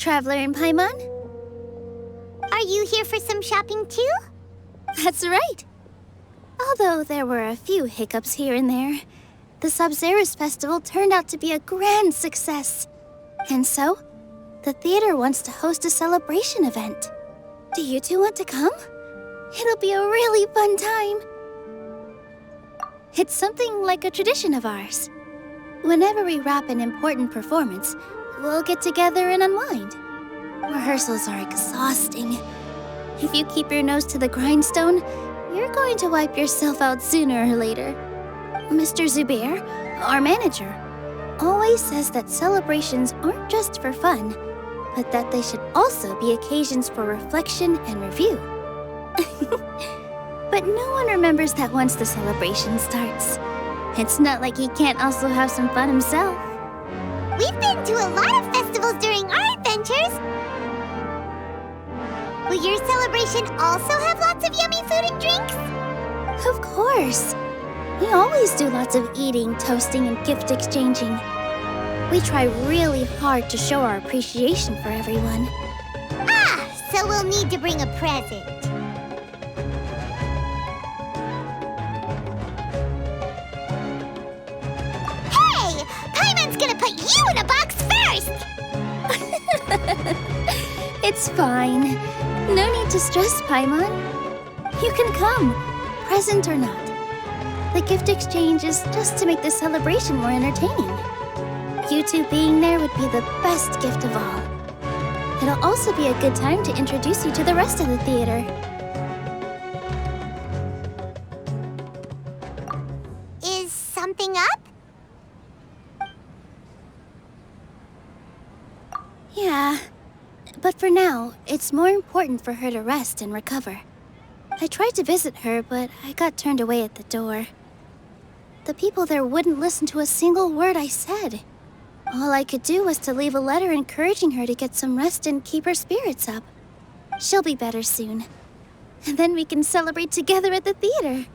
Traveler and Paimon. Are you here for some shopping too? That's right. Although there were a few hiccups here and there, the Sabzeruz festival turned out to be a grand success. And so, the theater wants to host a celebration event. Do you two want to come? It'll be a really fun time. It's something like a tradition of ours. Whenever we wrap an important performance, we'll get together and unwind. Rehearsals are exhausting. If you keep your nose to the grindstone, you're going to wipe yourself out sooner or later. Mr. Zubair, our manager, always says that celebrations aren't just for fun, but that they should also be occasions for reflection and review. But no one remembers that once the celebration starts. It's not like he can't also have some fun himself. We've been to a lot of festivals during our adventures. Will your celebration also have lots of yummy food and drinks? Of course. We always do lots of eating, toasting, and gift exchanging. We try really hard to show our appreciation for everyone. Ah, so we'll need to bring a present. Hey! Paimon's gonna put you in a box first! It's fine. No need to stress, Paimon. You can come, present or not. The gift exchange is just to make the celebration more entertaining. You two being there would be the best gift of all. It'll also be a good time to introduce you to the rest of the theater. Is something up? Yeah, but for now, it's more important for her to rest and recover. I tried to visit her, but I got turned away at the door. The people there wouldn't listen to a single word I said. All I could do was to leave a letter encouraging her to get some rest and keep her spirits up. She'll be better soon. And then we can celebrate together at the theater.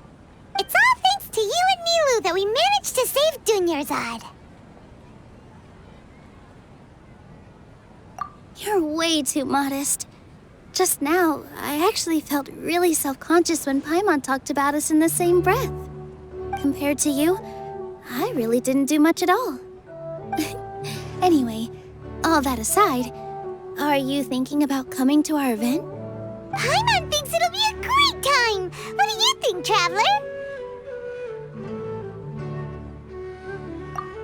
It's all thanks to you and Nilu that we managed to save Dunyarzad. You're way too modest. Just now, I actually felt really self-conscious when Paimon talked about us in the same breath. Compared to you, I really didn't do much at all. Anyway, all that aside, are you thinking about coming to our event? Paimon thinks it'll be a great time! What do you think, Traveler?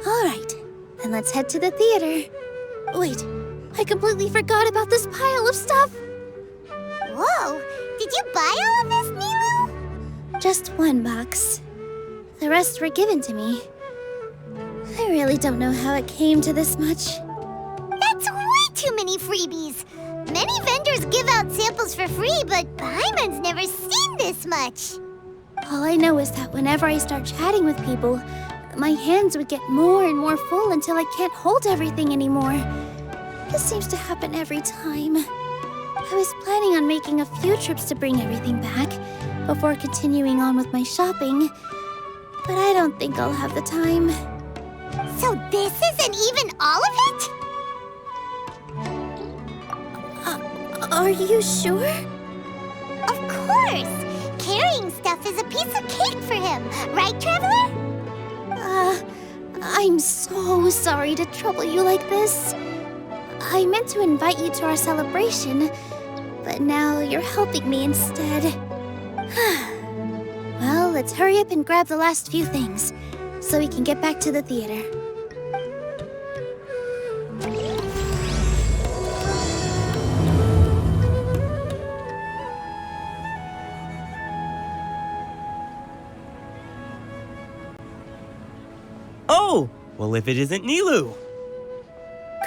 Alright, then let's head to the theater. Wait, I completely forgot about this pile of stuff! Whoa! Did you buy all of this, Nilu? Just one box. The rest were given to me. I really don't know how it came to this much. That's way too many freebies! Many vendors give out samples for free, but Paimon's never seen this much. All I know is that whenever I start chatting with people, my hands would get more and more full until I can't hold everything anymore. This seems to happen every time. I was planning on making a few trips to bring everything back before continuing on with my shopping, but I don't think I'll have the time. So this isn't even all of it? Are you sure? Of course! Carrying stuff is a piece of cake for him, right, Traveler? I'm so sorry to trouble you like this. I meant to invite you to our celebration, but now you're helping me instead. Well, let's hurry up and grab the last few things, so we can get back to the theater. Oh! Well, if it isn't Nilu!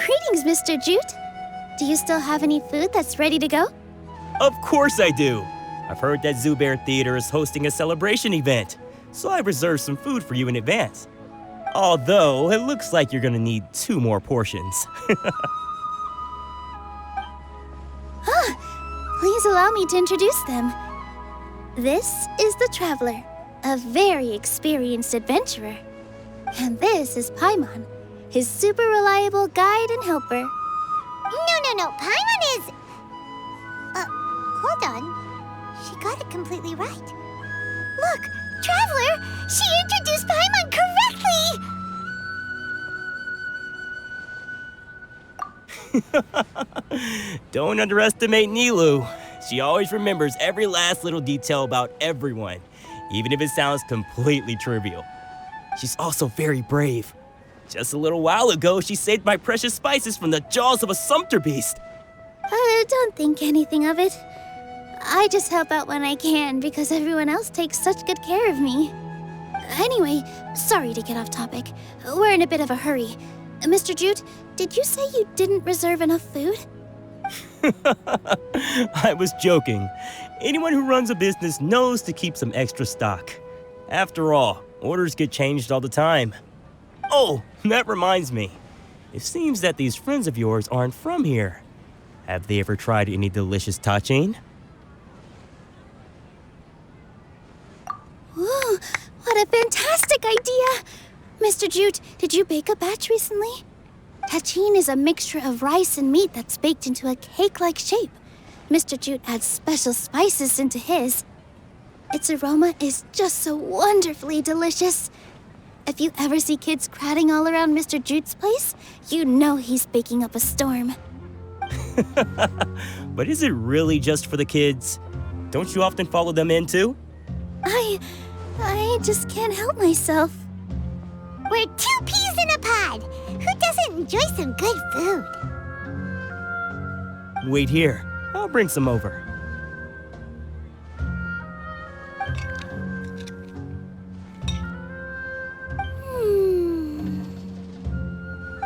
Greetings, Mr. Jute. Do you still have any food that's ready to go? Of course I do! I've heard that Zubair Theater is hosting a celebration event, so I reserved some food for you in advance. Although, it looks like you're gonna need 2 more portions. Please allow me to introduce them. This is the Traveler, a very experienced adventurer. And this is Paimon, his super reliable guide and helper. No. Paimon is... hold on. She got it completely right. Look, Traveler! She introduced Paimon correctly! Don't underestimate Nilu. She always remembers every last little detail about everyone, even if it sounds completely trivial. She's also very brave. Just a little while ago, she saved my precious spices from the jaws of a sumpter beast. Don't think anything of it. I just help out when I can because everyone else takes such good care of me. Anyway, sorry to get off topic. We're in a bit of a hurry. Mr. Jute, did you say you didn't reserve enough food? I was joking. Anyone who runs a business knows to keep some extra stock. After all, orders get changed all the time. Oh, that reminds me. It seems that these friends of yours aren't from here. Have they ever tried any delicious tachin? Ooh, what a fantastic idea! Mr. Jute, did you bake a batch recently? Tachin is a mixture of rice and meat that's baked into a cake-like shape. Mr. Jute adds special spices into his. Its aroma is just so wonderfully delicious. If you ever see kids crowding all around Mr. Jute's place, you know he's baking up a storm. But is it really just for the kids? Don't you often follow them in too? I just can't help myself. We're 2 peas in a pod. Who doesn't enjoy some good food? Wait here. I'll bring some over.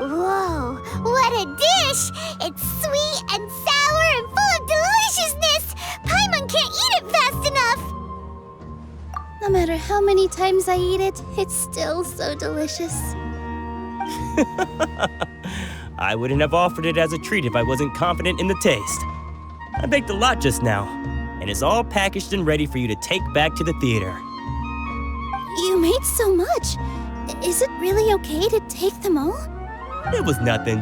Whoa, what a dish! It's sweet and sour and full of deliciousness! Paimon can't eat it fast enough! No matter how many times I eat it, it's still so delicious. I wouldn't have offered it as a treat if I wasn't confident in the taste. I baked a lot just now, and it's all packaged and ready for you to take back to the theater. You made so much. Is it really okay to take them all? It was nothing.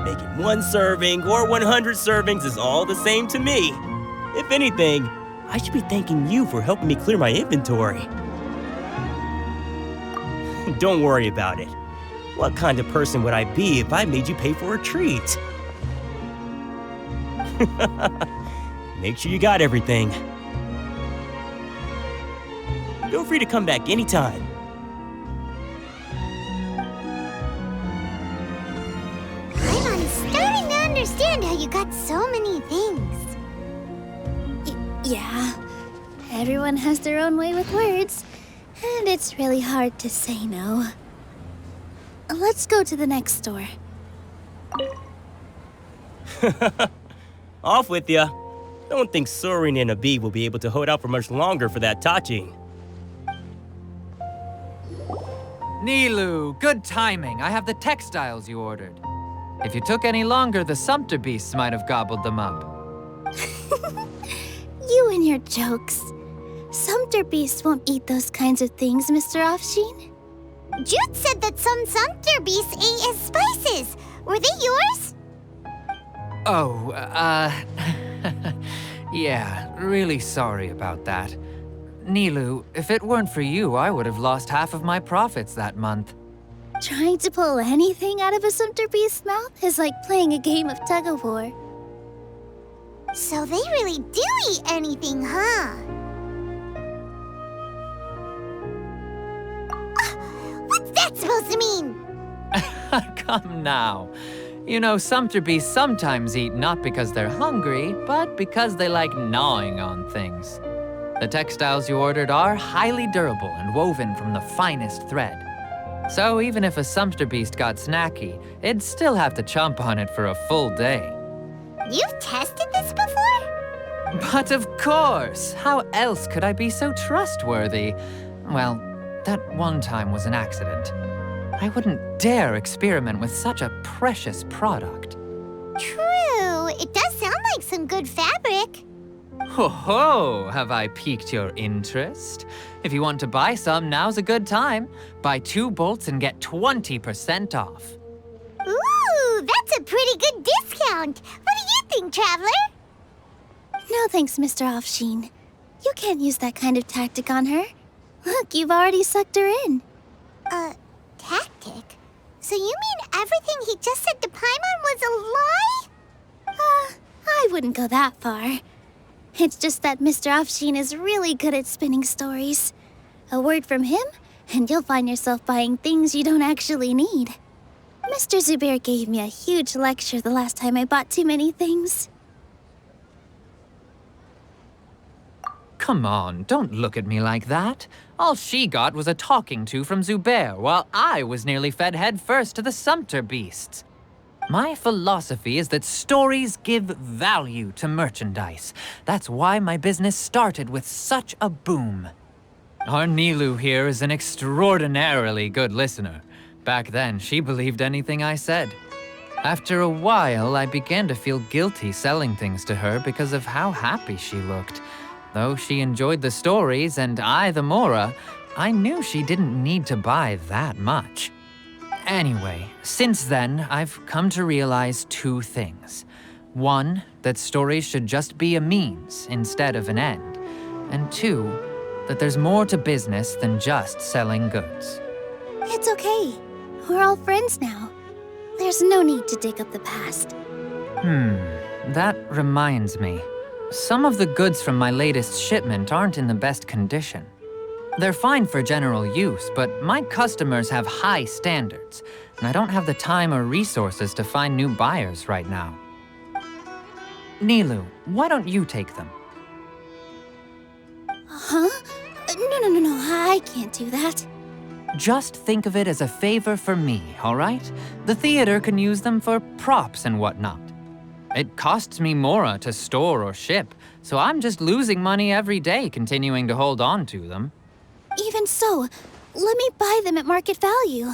Making 1 serving or 100 servings is all the same to me. If anything, I should be thanking you for helping me clear my inventory. Don't worry about it. What kind of person would I be if I made you pay for a treat? Make sure you got everything. Feel free to come back anytime. I'm starting to understand how you got so many things. Yeah. Everyone has their own way with words, and it's really hard to say no. Let's go to the next store. Off with ya. Don't think Sorin and Abi will be able to hold out for much longer for that tachin. Nilu, good timing. I have the textiles you ordered. If you took any longer, the sumpter beasts might have gobbled them up. You and your jokes. Sumpter beasts won't eat those kinds of things, Mr. Offsheen. Jute said that some sumpter beasts ate his spices. Were they yours? Oh, yeah, really sorry about that. Nilu, if it weren't for you, I would have lost half of my profits that month. Trying to pull anything out of a sumpter beast's mouth is like playing a game of tug-of-war. So they really do eat anything, huh? What's that supposed to mean? Come now. You know, sumpter beasts sometimes eat not because they're hungry, but because they like gnawing on things. The textiles you ordered are highly durable and woven from the finest thread. So even if a sumpter beast got snacky, it'd still have to chomp on it for a full day. You've tested this before? But of course! How else could I be so trustworthy? Well, that one time was an accident. I wouldn't dare experiment with such a precious product. True. It does sound like some good fabric. Ho ho! Have I piqued your interest? If you want to buy some, now's a good time. Buy 2 bolts and get 20% off. Ooh, Ooh, that's a pretty good discount. What do you think, Traveler? No thanks, Mr. Offsheen. You can't use that kind of tactic on her. Look, you've already sucked her in. Tactic? So you mean everything he just said to Paimon was a lie? I wouldn't go that far. It's just that Mr. Offsheen is really good at spinning stories. A word from him, and you'll find yourself buying things you don't actually need. Mr. Zubair gave me a huge lecture the last time I bought too many things. Come on, don't look at me like that. All she got was a talking to from Zubair, while I was nearly fed head first to the Sumpter beasts. My philosophy is that stories give value to merchandise. That's why my business started with such a boom. Our Nilu here is an extraordinarily good listener. Back then, she believed anything I said. After a while, I began to feel guilty selling things to her because of how happy she looked. Though she enjoyed the stories and I the Mora, I knew she didn't need to buy that much. Anyway, since then, I've come to realize two things. One, that stories should just be a means instead of an end. And two, that there's more to business than just selling goods. It's okay. We're all friends now. There's no need to dig up the past. That reminds me. Some of the goods from my latest shipment aren't in the best condition. They're fine for general use, but my customers have high standards, and I don't have the time or resources to find new buyers right now. Nilu, why don't you take them? Huh? No, I can't do that. Just think of it as a favor for me, all right? The theater can use them for props and whatnot. It costs me Mora to store or ship, so I'm just losing money every day continuing to hold on to them. Even so, let me buy them at market value.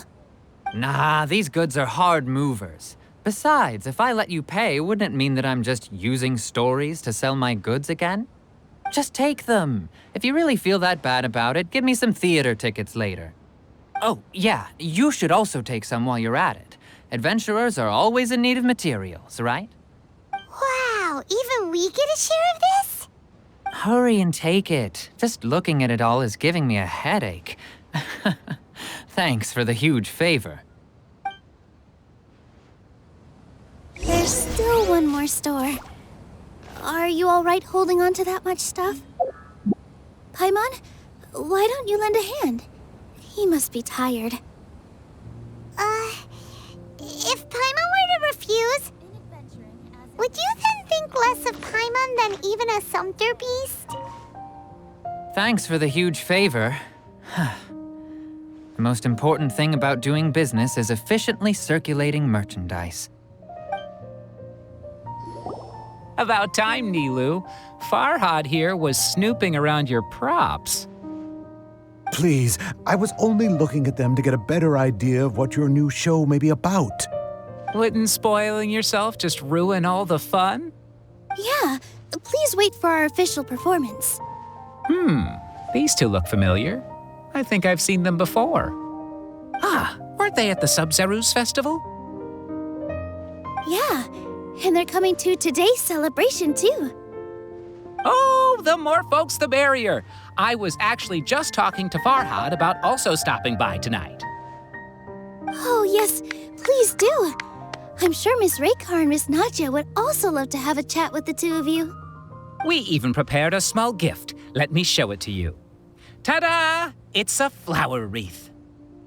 Nah, these goods are hard movers. Besides, if I let you pay, wouldn't it mean that I'm just using stories to sell my goods again? Just take them. If you really feel that bad about it, give me some theater tickets later. Oh, yeah, you should also take some while you're at it. Adventurers are always in need of materials, right? Wow, even we get a share of this? Hurry and take it. Just looking at it all is giving me a headache. Thanks for the huge favor. There's still one more store. Are you all right holding on to that much stuff? Paimon, why don't you lend a hand? He must be tired. If Paimon were to refuse, would you then think less of Paimon than even a Sumpter beast? Thanks for the huge favor. The most important thing about doing business is efficiently circulating merchandise. About time, Nilu. Farhad here was snooping around your props. Please, I was only looking at them to get a better idea of what your new show may be about. Wouldn't spoiling yourself just ruin all the fun? Yeah, please wait for our official performance. These two look familiar. I think I've seen them before. Ah, weren't they at the Sub-Zerus festival? Yeah, and they're coming to today's celebration too. Oh, the more folks, the merrier. I was actually just talking to Farhad about also stopping by tonight. Oh yes, please do. I'm sure Miss Raykar and Miss Nadja would also love to have a chat with the two of you. We even prepared a small gift. Let me show it to you. Ta-da! It's a flower wreath.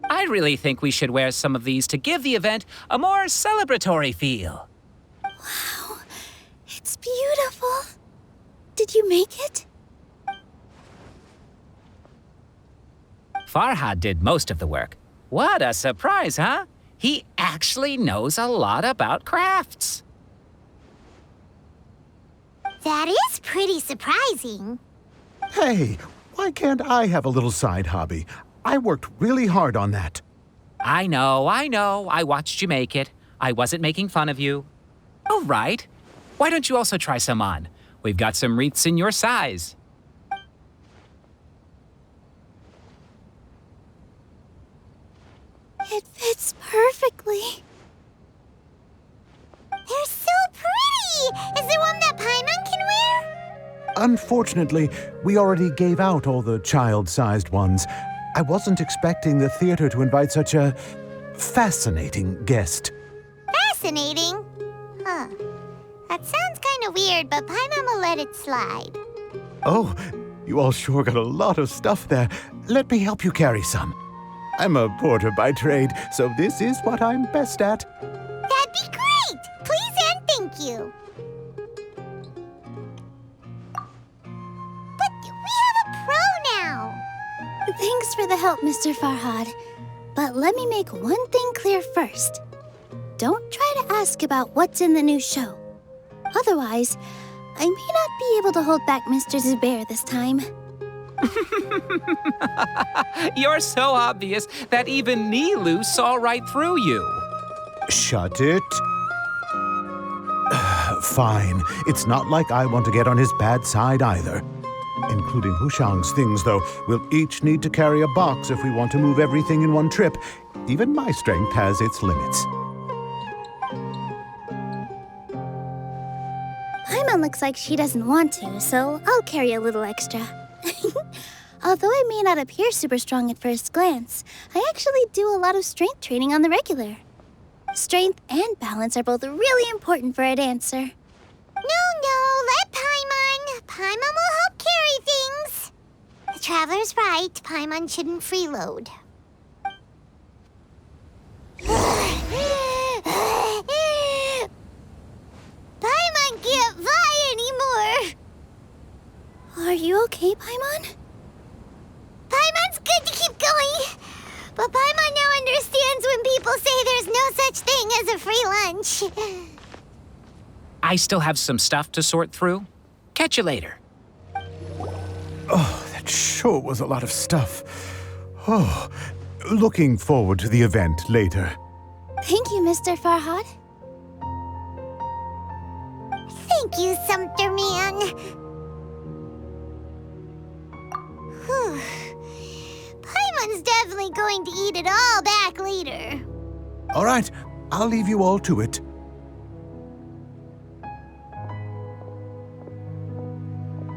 I really think we should wear some of these to give the event a more celebratory feel. Wow, it's beautiful. Did you make it? Farhad did most of the work. What a surprise, huh? He actually knows a lot about crafts. That is pretty surprising. Hey, why can't I have a little side hobby? I worked really hard on that. I know. I watched you make it. I wasn't making fun of you. All right. Why don't you also try some on? We've got some wreaths in your size. It fits perfectly. Unfortunately, we already gave out all the child-sized ones. I wasn't expecting the theater to invite such a fascinating guest. Fascinating? Huh. That sounds kind of weird, but Paimon will let it slide. Oh, you all sure got a lot of stuff there. Let me help you carry some. I'm a porter by trade, so this is what I'm best at. That'd be great! Please and thank you. But we have a pro now. Thanks for the help, Mr. Farhad. But let me make one thing clear first. Don't try to ask about what's in the new show. Otherwise, I may not be able to hold back Mr. Zubair this time. You're so obvious that even Nilu saw right through you. Shut it. Fine. It's not like I want to get on his bad side either. Including Hushang's things, though. We'll each need to carry a box if we want to move everything in one trip. Even my strength has its limits. Paimon looks like she doesn't want to, so I'll carry a little extra. Although I may not appear super strong at first glance, I actually do a lot of strength training on the regular. Strength and balance are both really important for a dancer. No, let Paimon. Paimon will help carry things. The Traveler's right. Paimon shouldn't freeload. Paimon can't fly anymore. Are you okay, Paimon? Paimon's good to keep going. But Paimon now understands when people say there's no such thing as a free lunch. I still have some stuff to sort through. Catch you later. Oh, that sure was a lot of stuff. Oh, looking forward to the event later. Thank you, Mr. Farhad. Thank you, Sumter Man. Whew. Paimon's definitely going to eat it all back later. All right, I'll leave you all to it.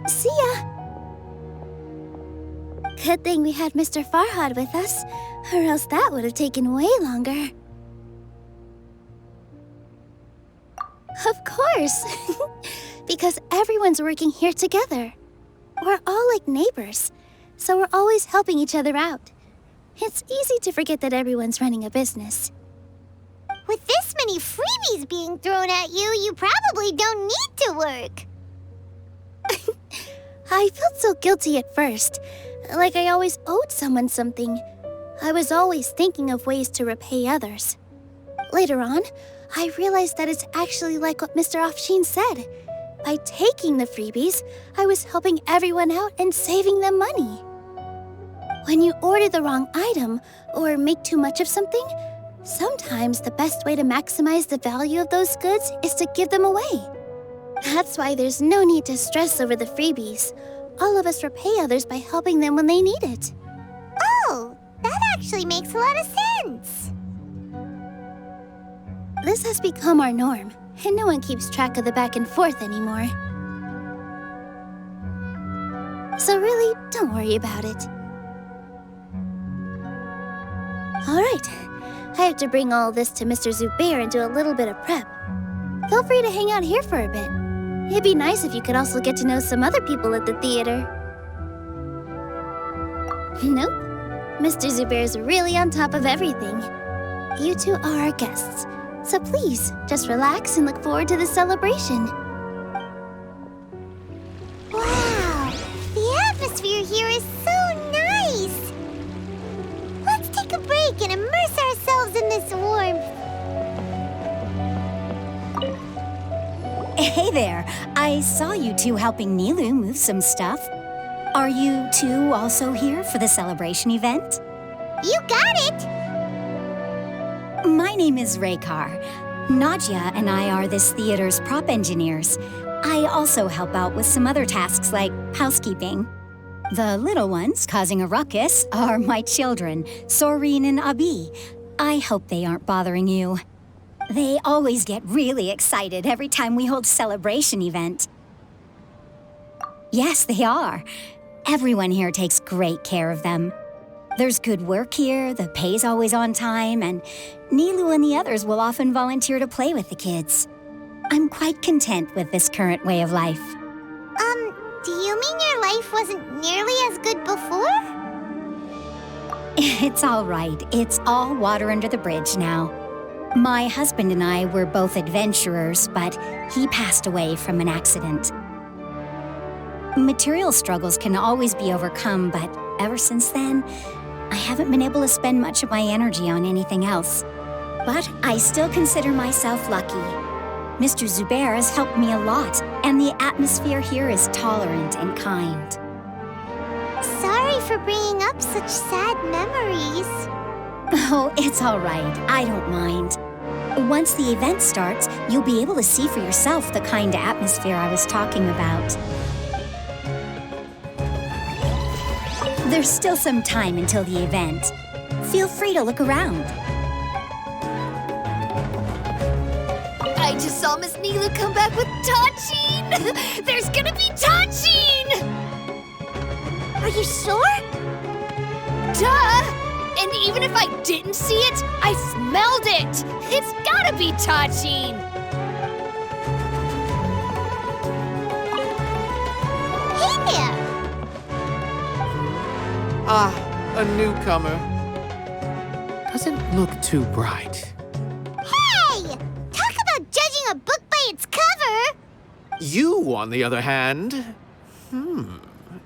See ya! Good thing we had Mr. Farhad with us, or else that would have taken way longer. Of course! Because everyone's working here together. We're all like neighbors, so we're always helping each other out. It's easy to forget that everyone's running a business. With this many freebies being thrown at you, you probably don't need to work. I felt so guilty at first, like I always owed someone something. I was always thinking of ways to repay others. Later on, I realized that it's actually like what Mr. Afshin said. By taking the freebies, I was helping everyone out and saving them money. When you order the wrong item or make too much of something, sometimes the best way to maximize the value of those goods is to give them away. That's why there's no need to stress over the freebies. All of us repay others by helping them when they need it. Oh, that actually makes a lot of sense. This has become our norm, and no one keeps track of the back and forth anymore. So really, don't worry about it. All right, I have to bring all this to Mr. Zubair and do a little bit of prep. Feel free to hang out here for a bit. It'd be nice if you could also get to know some other people at the theater. Nope. Mr. Zubair's really on top of everything. You two are our guests, so please, just relax and look forward to the celebration. Wow, the atmosphere here is so nice. Let's take a break and immerse ourselves in this warmth. Hey there, I saw you two helping Nilu move some stuff. Are you two also here for the celebration event? You got it! My name is Raykar. Nadia and I are this theater's prop engineers. I also help out with some other tasks like housekeeping. The little ones causing a ruckus are my children, Soreen and Abi. I hope they aren't bothering you. They always get really excited every time we hold a celebration event. Yes, they are. Everyone here takes great care of them. There's good work here, the pay's always on time, and Nilu and the others will often volunteer to play with the kids. I'm quite content with this current way of life. Do you mean your life wasn't nearly as good before? It's all right. It's all water under the bridge now. My husband and I were both adventurers, but he passed away from an accident. Material struggles can always be overcome, but ever since then, I haven't been able to spend much of my energy on anything else. But I still consider myself lucky. Mr. Zubair has helped me a lot, and the atmosphere here is tolerant and kind. Sorry for bringing up such sad memories. Oh, it's all right. I don't mind. Once the event starts, you'll be able to see for yourself the kind of atmosphere I was talking about. There's still some time until the event. Feel free to look around. I just saw Miss Nilu come back with Tachin! There's gonna be Tachin! Are you sure? Duh! And even if I didn't see it, I smelled it! It's gotta be Tachin! Hey there! Ah, a newcomer. Doesn't look too bright. Hey! Talk about judging a book by its cover! You, on the other hand,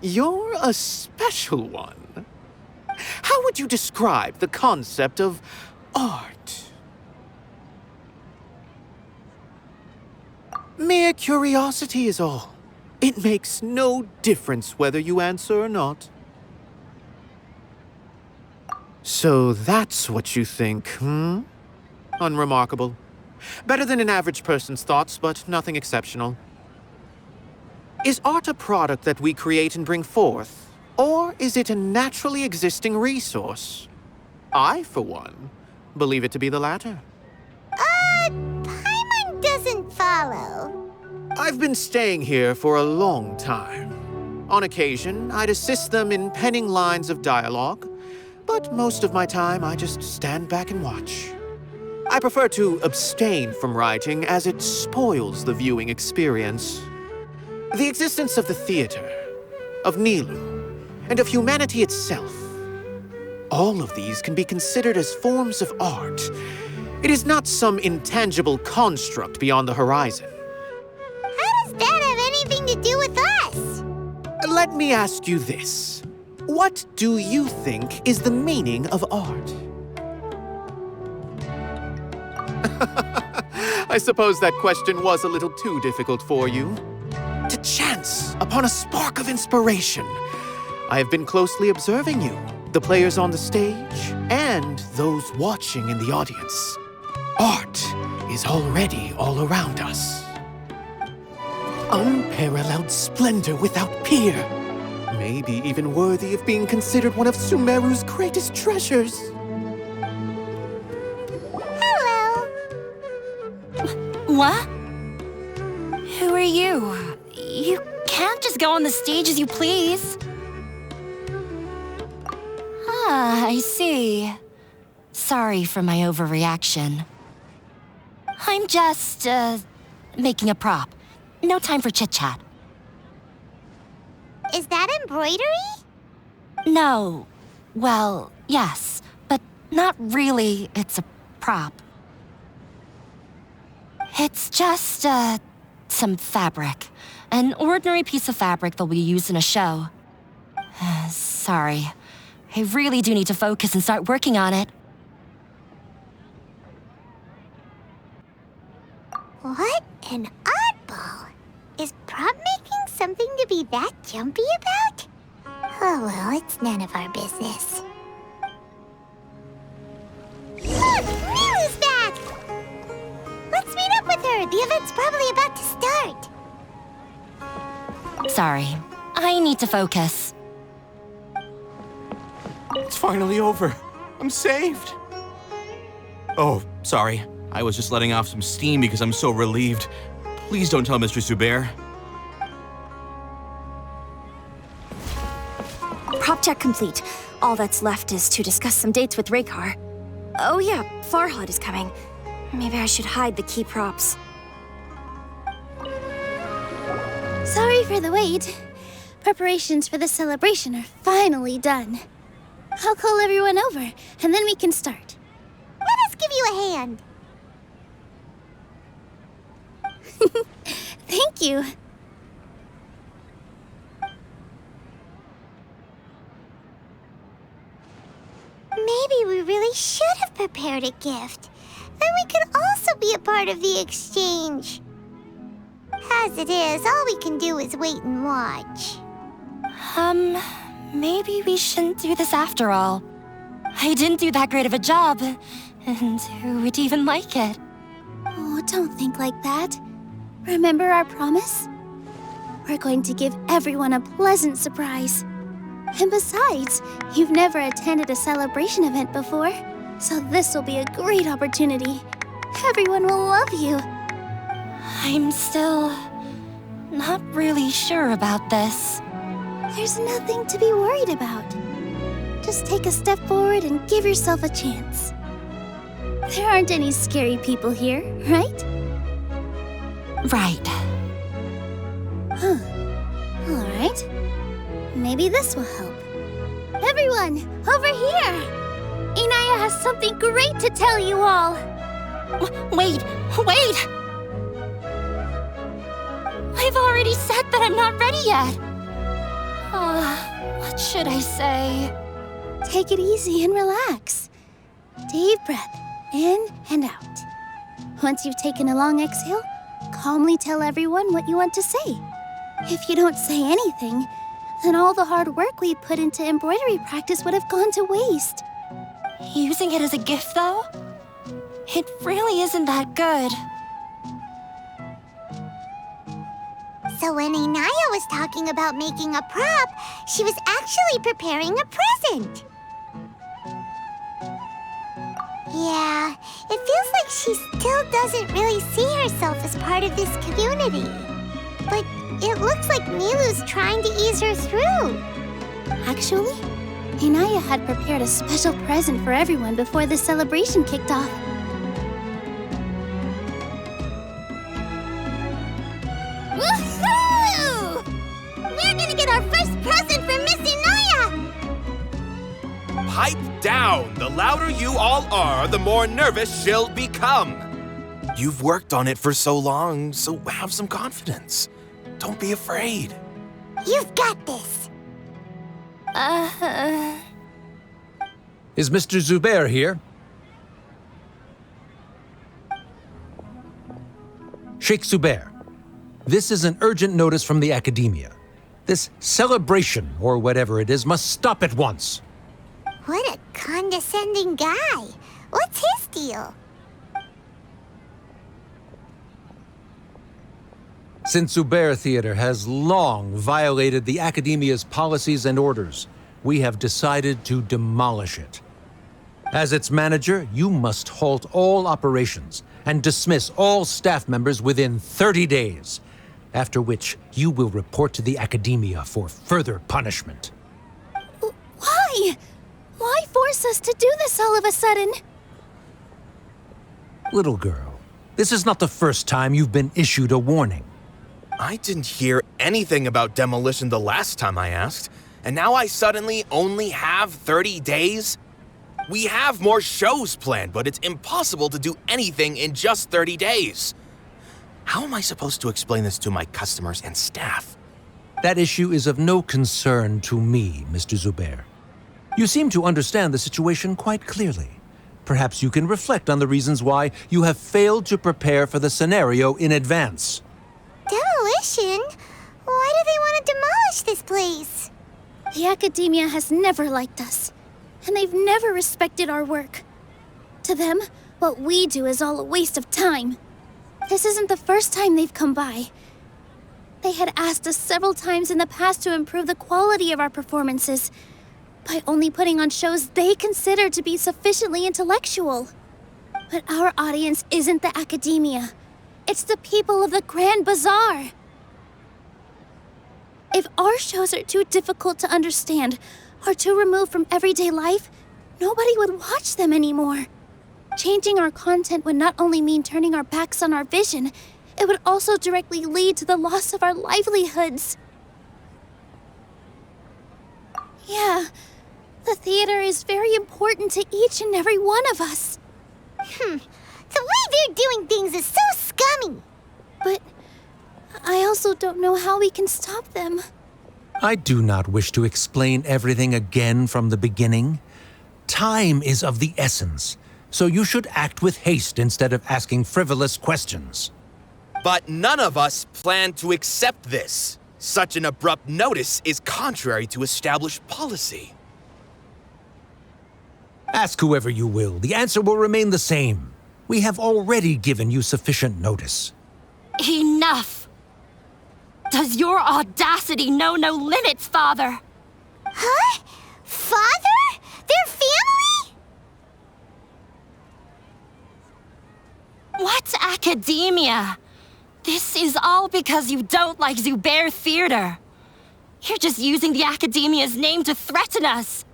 you're a special one. How would you describe the concept of art? Mere curiosity is all. It makes no difference whether you answer or not. So that's what you think, Unremarkable. Better than an average person's thoughts, but nothing exceptional. Is art a product that we create and bring forth? Or is it a naturally existing resource? I, for one, believe it to be the latter. Paimon doesn't follow. I've been staying here for a long time. On occasion, I'd assist them in penning lines of dialogue, but most of my time I just stand back and watch. I prefer to abstain from writing as it spoils the viewing experience. The existence of the theater, of Nilu, and of humanity itself. All of these can be considered as forms of art. It is not some intangible construct beyond the horizon. How does that have anything to do with us? Let me ask you this. What do you think is the meaning of art? I suppose that question was a little too difficult for you. To chance upon a spark of inspiration, I have been closely observing you, the players on the stage, and those watching in the audience. Art is already all around us. Unparalleled splendor without peer. Maybe even worthy of being considered one of Sumeru's greatest treasures. Hello. What? Who are you? You can't just go on the stage as you please. Ah, I see. Sorry for my overreaction. I'm just, making a prop. No time for chit-chat. Is that embroidery? No. Well, yes, but not really. It's a prop. It's just, some fabric. An ordinary piece of fabric that'll be used in a show. Sorry. I really do need to focus and start working on it. What an oddball. Is prop making something to be that jumpy about? Oh well, it's none of our business. Look! Nilu's back! Let's meet up with her. The event's probably about to start. Sorry. I need to focus. It's finally over. I'm saved. Oh, sorry. I was just letting off some steam because I'm so relieved. Please don't tell Mr. Zubair. Check complete. All that's left is to discuss some dates with Raykar. Oh yeah, Farhad is coming. Maybe I should hide the key props. Sorry for the wait. Preparations for the celebration are finally done. I'll call everyone over, and then we can start. Let us give you a hand. Thank you. Maybe we really should have prepared a gift. Then we could also be a part of the exchange. As it is, all we can do is wait and watch. Maybe we shouldn't do this after all. I didn't do that great of a job, and who would even like it? Oh, don't think like that. Remember our promise? We're going to give everyone a pleasant surprise. And besides, you've never attended a celebration event before, so this will be a great opportunity. Everyone will love you. I'm still not really sure about this. There's nothing to be worried about. Just take a step forward and give yourself a chance. There aren't any scary people here, right? Right. Huh. All right. Maybe this will help. Everyone, over here! Inaya has something great to tell you all. Wait! I've already said that I'm not ready yet. What should I say? Take it easy and relax. Deep breath, in and out. Once you've taken a long exhale, calmly tell everyone what you want to say. If you don't say anything, then all the hard work we put into embroidery practice would have gone to waste. Using it as a gift, though? It really isn't that good. So when Inaya was talking about making a prop, she was actually preparing a present. Yeah, it feels like she still doesn't really see herself as part of this community. But it looks like Milu's trying to ease her through. Actually, Inaya had prepared a special present for everyone before the celebration kicked off. Woohoo! We're gonna get our first present from Miss Inaya! Pipe down! The louder you all are, the more nervous she'll become. You've worked on it for so long, so have some confidence. Don't be afraid. You've got this. Is Mr. Zubair here? Sheikh Zubair, this is an urgent notice from the Academia. This celebration, or whatever it is, must stop at once. What a condescending guy. What's his deal? Since Zubair Theater has long violated the Academia's policies and orders, we have decided to demolish it. As its manager, you must halt all operations and dismiss all staff members within 30 days, after which you will report to the Academia for further punishment. Why? Why force us to do this all of a sudden? Little girl, this is not the first time you've been issued a warning. I didn't hear anything about demolition the last time I asked, and now I suddenly only have 30 days? We have more shows planned, but it's impossible to do anything in just 30 days. How am I supposed to explain this to my customers and staff? That issue is of no concern to me, Mr. Zubair. You seem to understand the situation quite clearly. Perhaps you can reflect on the reasons why you have failed to prepare for the scenario in advance. Demolition? Why do they want to demolish this place? The Academia has never liked us, and they've never respected our work. To them, what we do is all a waste of time. This isn't the first time they've come by. They had asked us several times in the past to improve the quality of our performances by only putting on shows they consider to be sufficiently intellectual. But our audience isn't the Academia. It's the people of the Grand Bazaar. If our shows are too difficult to understand, or too removed from everyday life, nobody would watch them anymore. Changing our content would not only mean turning our backs on our vision, it would also directly lead to the loss of our livelihoods. Yeah, the theater is very important to each and every one of us. The way they're doing things is so scummy. But I also don't know how we can stop them. I do not wish to explain everything again from the beginning. Time is of the essence, so you should act with haste instead of asking frivolous questions. But none of us plan to accept this. Such an abrupt notice is contrary to established policy. Ask whoever you will, the answer will remain the same. We have already given you sufficient notice. Enough! Does your audacity know no limits, Father? Huh? Father? Their family? What academia? This is all because you don't like Zubair Theater. You're just using the academia's name to threaten us.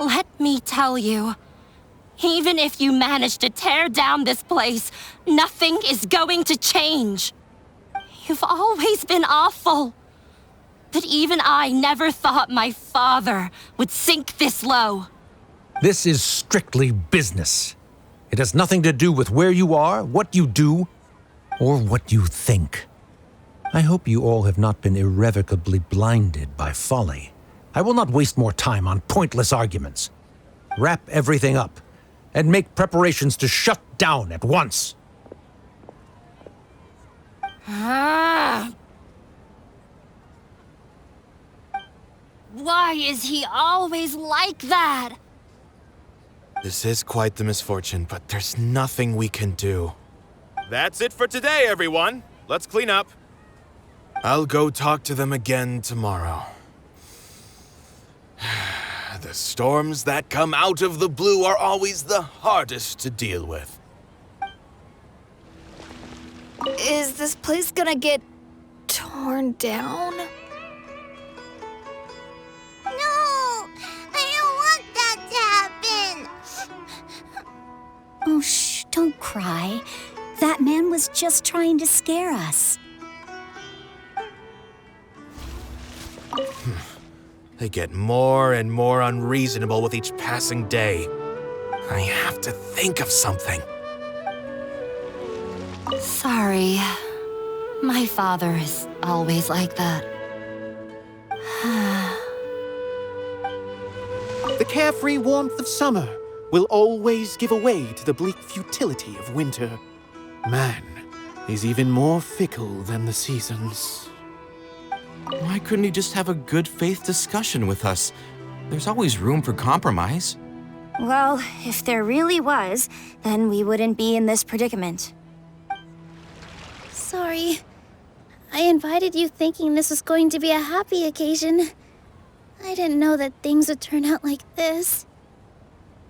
Let me tell you, even if you manage to tear down this place, nothing is going to change. You've always been awful. But even I never thought my father would sink this low. This is strictly business. It has nothing to do with where you are, what you do, or what you think. I hope you all have not been irrevocably blinded by folly. I will not waste more time on pointless arguments. Wrap everything up, and make preparations to shut down at once. Why is he always like that? This is quite the misfortune, but there's nothing we can do. That's it for today, everyone. Let's clean up. I'll go talk to them again tomorrow. The storms that come out of the blue are always the hardest to deal with. Is this place gonna get torn down? No! I don't want that to happen! Oh, shh, don't cry. That man was just trying to scare us. They get more and more unreasonable with each passing day. I have to think of something. Sorry. My father is always like that. The carefree warmth of summer will always give way to the bleak futility of winter. Man is even more fickle than the seasons. Why couldn't he just have a good faith discussion with us? There's always room for compromise. Well, if there really was, then we wouldn't be in this predicament. Sorry. I invited you thinking this was going to be a happy occasion. I didn't know that things would turn out like this.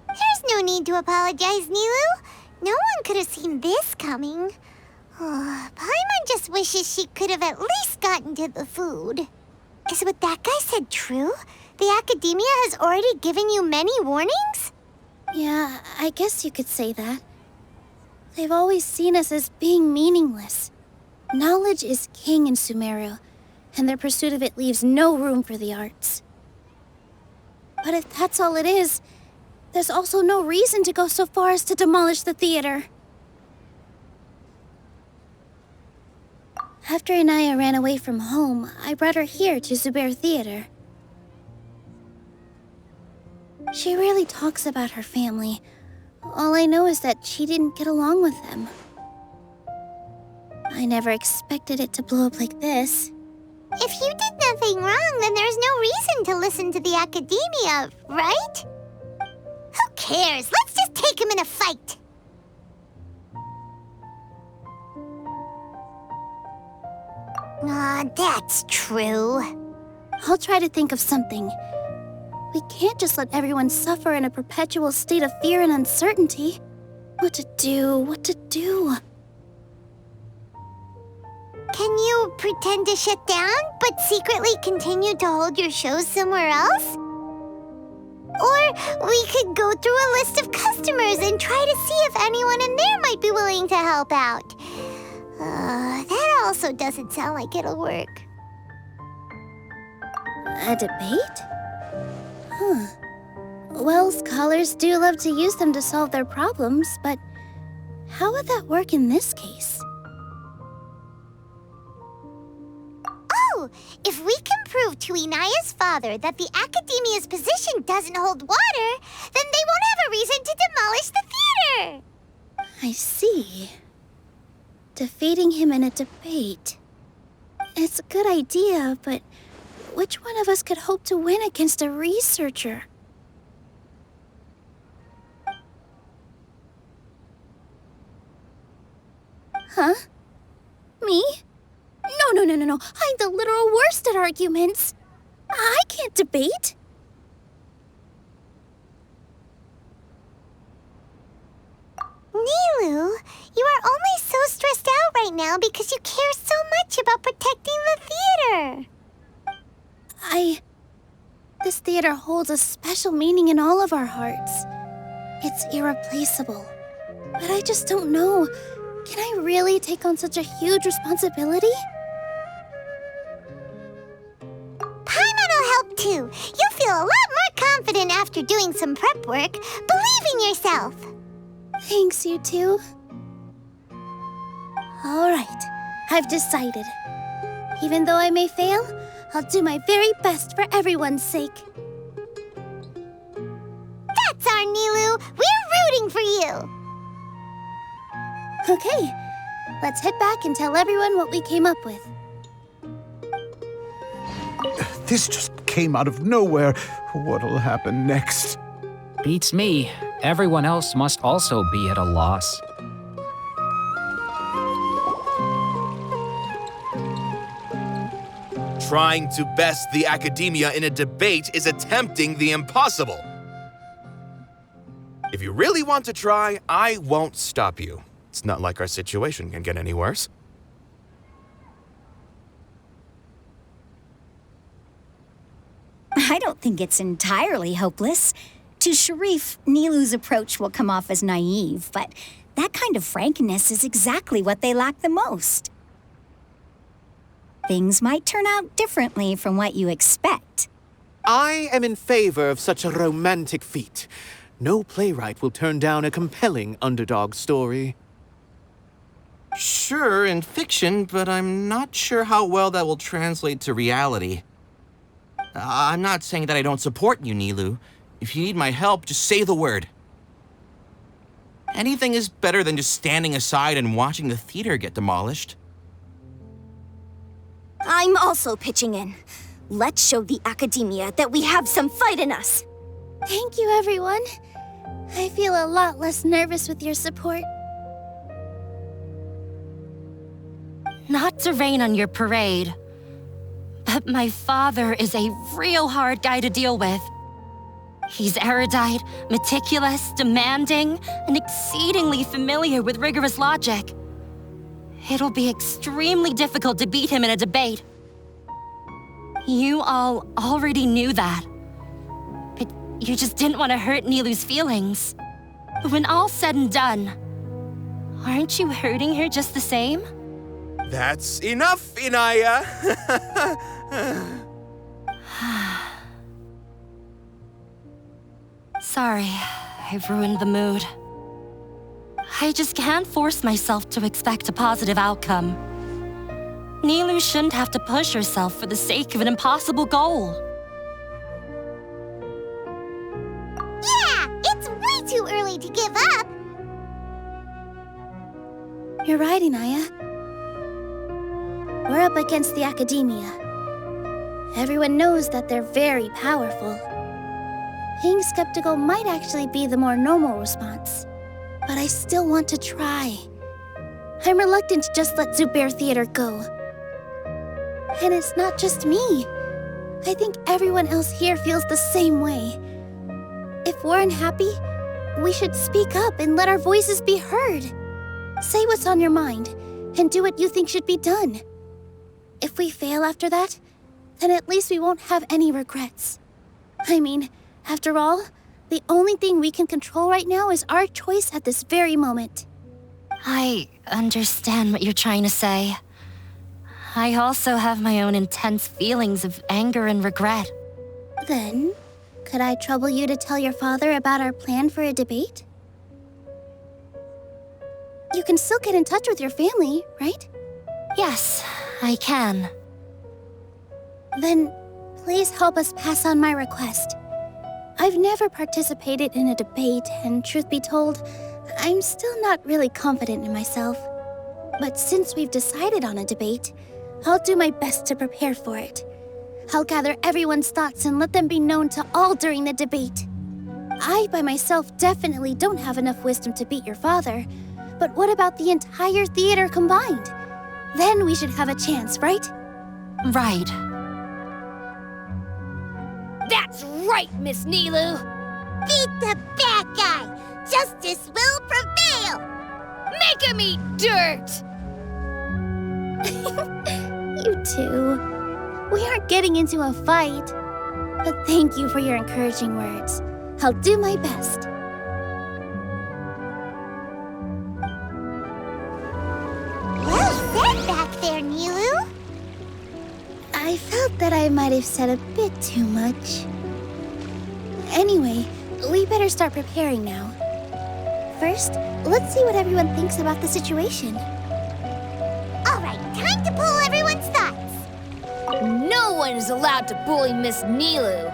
There's no need to apologize, Nilu. No one could have seen this coming. Paimon just wishes she could have at least gotten to the food. Is what that guy said true? The academia has already given you many warnings? Yeah, I guess you could say that. They've always seen us as being meaningless. Knowledge is king in Sumeru, and their pursuit of it leaves no room for the arts. But if that's all it is, there's also no reason to go so far as to demolish the theater. After Inaya ran away from home, I brought her here to Zubair Theater. She rarely talks about her family. All I know is that she didn't get along with them. I never expected it to blow up like this. If you did nothing wrong, then there's no reason to listen to the academia, right? Who cares? Let's just take him in a fight. That's true. I'll try to think of something. We can't just let everyone suffer in a perpetual state of fear and uncertainty. What to do? Can you pretend to shut down, but secretly continue to hold your shows somewhere else? Or we could go through a list of customers and try to see if anyone in there might be willing to help out. That also doesn't sound like it'll work. A debate? Huh. Well, scholars do love to use them to solve their problems, but how would that work in this case? Oh, if we can prove to Inaya's father that the Academia's position doesn't hold water, then they won't have a reason to demolish the theater! I see. Defeating him in a debate. It's a good idea, but which one of us could hope to win against a researcher? Huh? Me? No. I'm the literal worst at arguments. I can't debate. Nilu, you are only so stressed out right now because you care so much about protecting the theater. This theater holds a special meaning in all of our hearts. It's irreplaceable. But I just don't know. Can I really take on such a huge responsibility? Paimon'll help too. You'll feel a lot more confident after doing some prep work. Believe in yourself. Thanks, you two. All right, I've decided. Even though I may fail, I'll do my very best for everyone's sake. That's our Nilu. We're rooting for you. Okay, let's head back and tell everyone what we came up with. This just came out of nowhere. What'll happen next? Beats me. Everyone else must also be at a loss. Trying to best the academia in a debate is attempting the impossible. If you really want to try, I won't stop you. It's not like our situation can get any worse. I don't think it's entirely hopeless. To Sharif, Nilu's approach will come off as naive, but that kind of frankness is exactly what they lack the most. Things might turn out differently from what you expect. I am in favor of such a romantic feat. No playwright will turn down a compelling underdog story. Sure, in fiction, but I'm not sure how well that will translate to reality. I'm not saying that I don't support you, Nilu. If you need my help, just say the word. Anything is better than just standing aside and watching the theater get demolished. I'm also pitching in. Let's show the Academia that we have some fight in us. Thank you, everyone. I feel a lot less nervous with your support. Not to rain on your parade, but my father is a real hard guy to deal with. He's erudite, meticulous, demanding, and exceedingly familiar with rigorous logic. It'll be extremely difficult to beat him in a debate. You all already knew that, but you just didn't want to hurt Nilu's feelings. But when all's said and done, aren't you hurting her just the same? That's enough, Inaya! Sorry, I've ruined the mood. I just can't force myself to expect a positive outcome. Nilu shouldn't have to push herself for the sake of an impossible goal. Yeah, it's way too early to give up. You're right, Inaya. We're up against the Academia. Everyone knows that they're very powerful. Being skeptical might actually be the more normal response. But I still want to try. I'm reluctant to just let Zubair Theater go. And it's not just me. I think everyone else here feels the same way. If we're unhappy, we should speak up and let our voices be heard. Say what's on your mind, and do what you think should be done. If we fail after that, then at least we won't have any regrets. I mean, After all, the only thing we can control right now is our choice at this very moment. I understand what you're trying to say. I also have my own intense feelings of anger and regret. Then, could I trouble you to tell your father about our plan for a debate? You can still get in touch with your family, right? Yes, I can. Then, please help us pass on my request. I've never participated in a debate, and truth be told, I'm still not really confident in myself. But since we've decided on a debate, I'll do my best to prepare for it. I'll gather everyone's thoughts and let them be known to all during the debate. I, by myself, definitely don't have enough wisdom to beat your father. But what about the entire theater combined? Then we should have a chance, right? Right. That's right, Miss Nilu! Beat the bad guy! Justice will prevail! Make him eat dirt! You two. We aren't getting into a fight. But thank you for your encouraging words. I'll do my best. Well said back there, Nilu. I felt that I might have said a bit too much. Anyway, we better start preparing now. First, let's see what everyone thinks about the situation. All right, time to pull everyone's thoughts. No one is allowed to bully Miss Nilu.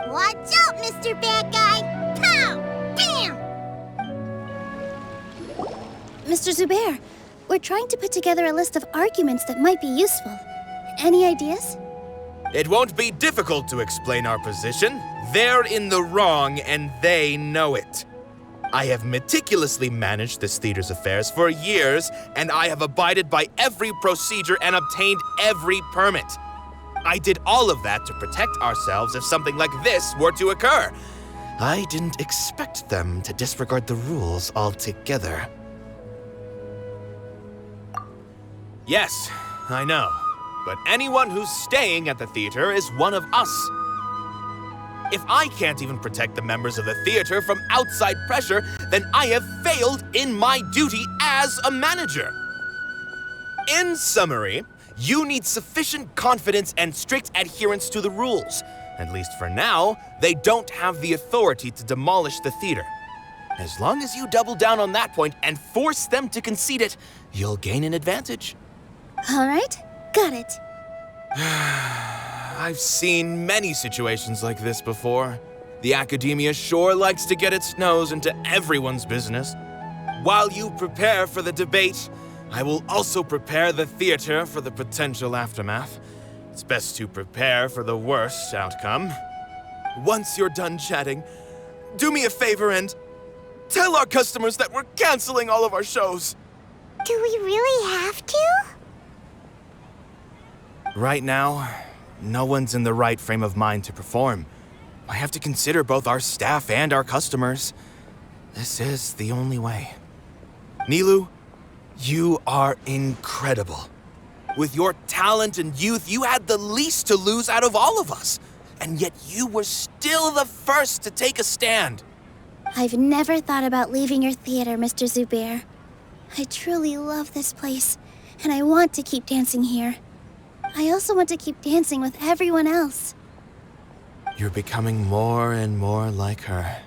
Watch out, Mr. Bad Guy! Pow! Bam! Mr. Zubair, we're trying to put together a list of arguments that might be useful. Any ideas? It won't be difficult to explain our position. They're in the wrong, and they know it. I have meticulously managed this theater's affairs for years, and I have abided by every procedure and obtained every permit. I did all of that to protect ourselves if something like this were to occur. I didn't expect them to disregard the rules altogether. Yes, I know. But anyone who's staying at the theater is one of us. If I can't even protect the members of the theater from outside pressure, then I have failed in my duty as a manager. In summary, you need sufficient confidence and strict adherence to the rules. At least for now, they don't have the authority to demolish the theater. As long as you double down on that point and force them to concede it, you'll gain an advantage. All right, got it. I've seen many situations like this before. The academia sure likes to get its nose into everyone's business. While you prepare for the debate, I will also prepare the theater for the potential aftermath. It's best to prepare for the worst outcome. Once you're done chatting, do me a favor and tell our customers that we're canceling all of our shows. Do we really have to? Right now, no one's in the right frame of mind to perform. I have to consider both our staff and our customers. This is the only way. Nilu, you are incredible. With your talent and youth, you had the least to lose out of all of us. And yet you were still the first to take a stand. I've never thought about leaving your theater, Mr. Zubair. I truly love this place, and I want to keep dancing here. I also want to keep dancing with everyone else. You're becoming more and more like her.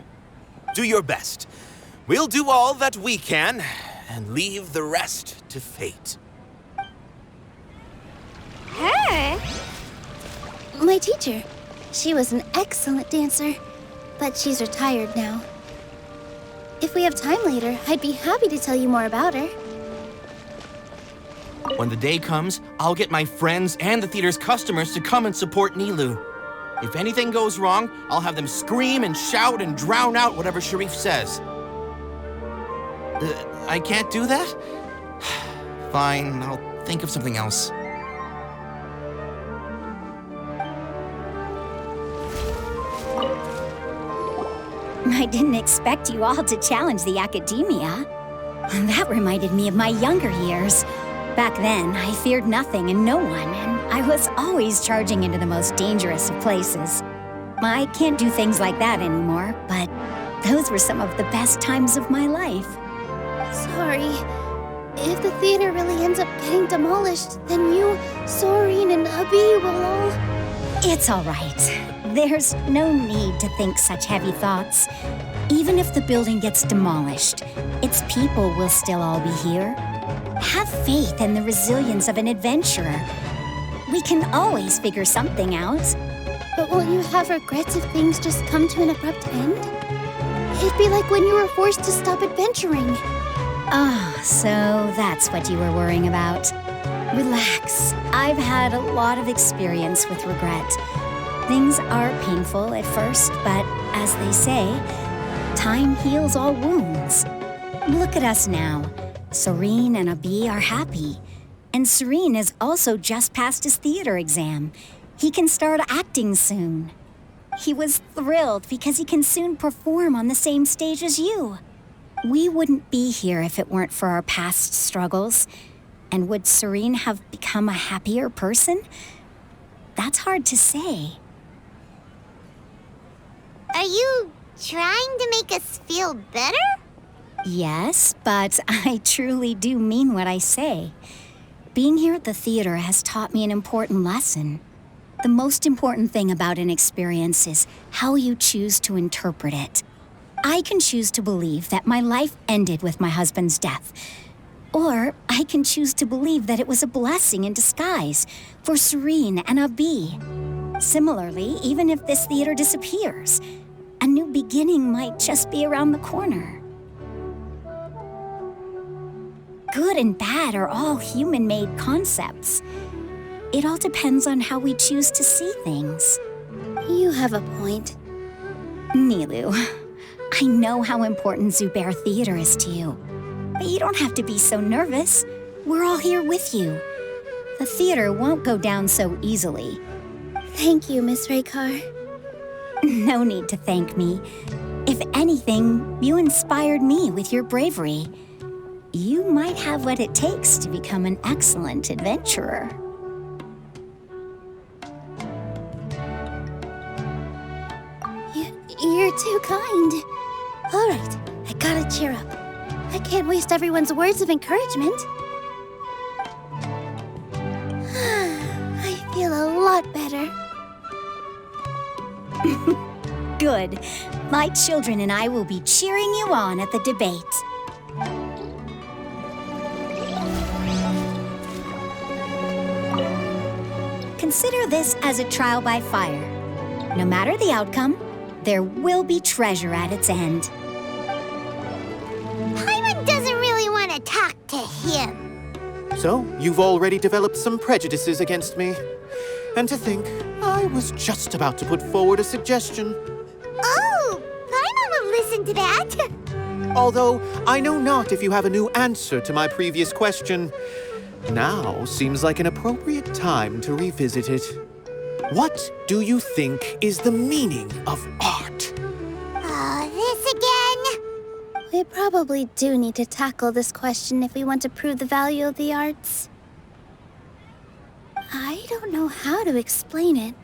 Do your best. We'll do all that we can, and leave the rest to fate. Her? My teacher. She was an excellent dancer, but she's retired now. If we have time later, I'd be happy to tell you more about her. When the day comes, I'll get my friends and the theater's customers to come and support Nilu. If anything goes wrong, I'll have them scream and shout and drown out whatever Sharif says. I can't do that? Fine, I'll think of something else. I didn't expect you all to challenge the academia. That reminded me of my younger years. Back then, I feared nothing and no one, and I was always charging into the most dangerous of places. I can't do things like that anymore, but those were some of the best times of my life. Sorry. If the theater really ends up getting demolished, then you, Soren, and Abby will all... It's all right. There's no need to think such heavy thoughts. Even if the building gets demolished, its people will still all be here. Have faith in the resilience of an adventurer. We can always figure something out. But won't you have regrets if things just come to an abrupt end? It'd be like when you were forced to stop adventuring. Ah, so that's what you were worrying about. Relax. I've had a lot of experience with regret. Things are painful at first, but as they say, time heals all wounds. Look at us now. Soren and Abby are happy. And Soren has also just passed his theater exam. He can start acting soon. He was thrilled because he can soon perform on the same stage as you. We wouldn't be here if it weren't for our past struggles. And would Soren have become a happier person? That's hard to say. Are you trying to make us feel better? Yes, but I truly do mean what I say. Being here at the theater has taught me an important lesson. The most important thing about an experience is how you choose to interpret it. I can choose to believe that my life ended with my husband's death. Or I can choose to believe that it was a blessing in disguise for Soren and Abby. Similarly, even if this theater disappears, a new beginning might just be around the corner. Good and bad are all human-made concepts. It all depends on how we choose to see things. You have a point. Nilou, I know how important Zubair Theater is to you. But you don't have to be so nervous. We're all here with you. The theater won't go down so easily. Thank you, Miss Raykar. No need to thank me. If anything, you inspired me with your bravery. You might have what it takes to become an excellent adventurer. You're too kind. All right, I gotta cheer up. I can't waste everyone's words of encouragement. I feel a lot better. Good. My children and I will be cheering you on at the debate. Consider this as a trial by fire. No matter the outcome, there will be treasure at its end. Paimon doesn't really want to talk to him. So, you've already developed some prejudices against me. And to think, I was just about to put forward a suggestion. Oh, Paimon will listen to that. Although, I know not if you have a new answer to my previous question. Now seems like an appropriate time to revisit it. What do you think is the meaning of art? Oh, this again? We probably do need to tackle this question if we want to prove the value of the arts. I don't know how to explain it,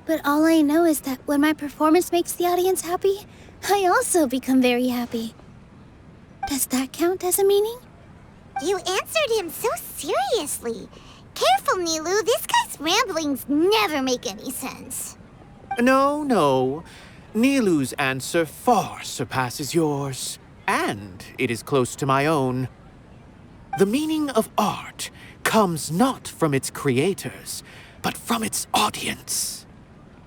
but all I know is that when my performance makes the audience happy, I also become very happy. Does that count as a meaning? You answered him so seriously. Careful, Nilou. This guy's ramblings never make any sense. No. Nilou's answer far surpasses yours, and it is close to my own. The meaning of art comes not from its creators, but from its audience.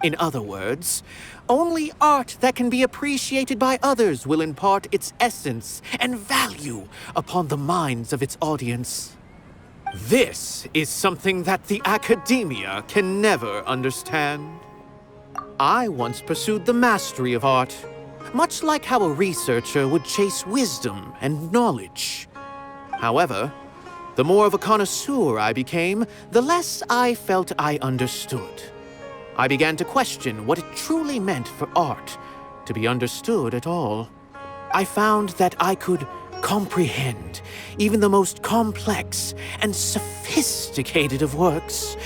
In other words, only art that can be appreciated by others will impart its essence and value upon the minds of its audience. This is something that the academia can never understand. I once pursued the mastery of art, much like how a researcher would chase wisdom and knowledge. However, the more of a connoisseur I became, the less I felt I understood. I began to question what it truly meant for art to be understood at all. I found that I could comprehend even the most complex and sophisticated of works,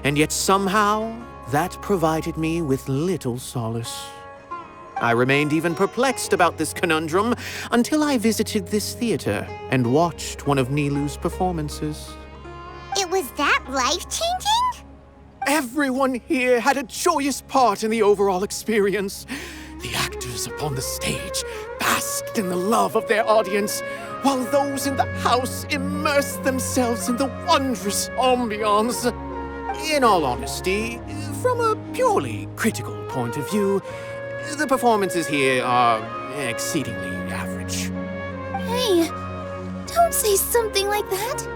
and yet somehow that provided me with little solace. I remained even perplexed about this conundrum until I visited this theater and watched one of Nilu's performances. It was that life-changing? Everyone here had a joyous part in the overall experience. The actors upon the stage basked in the love of their audience, while those in the house immersed themselves in the wondrous ambiance. In all honesty, from a purely critical point of view, the performances here are exceedingly average. Hey, don't say something like that.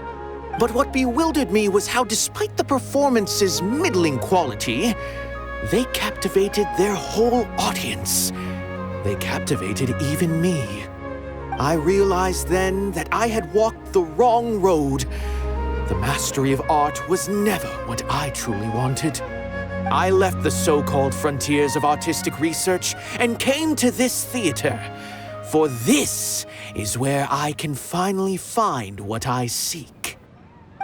But what bewildered me was how, despite the performance's middling quality, they captivated their whole audience. They captivated even me. I realized then that I had walked the wrong road. The mastery of art was never what I truly wanted. I left the so-called frontiers of artistic research and came to this theater. For this is where I can finally find what I seek.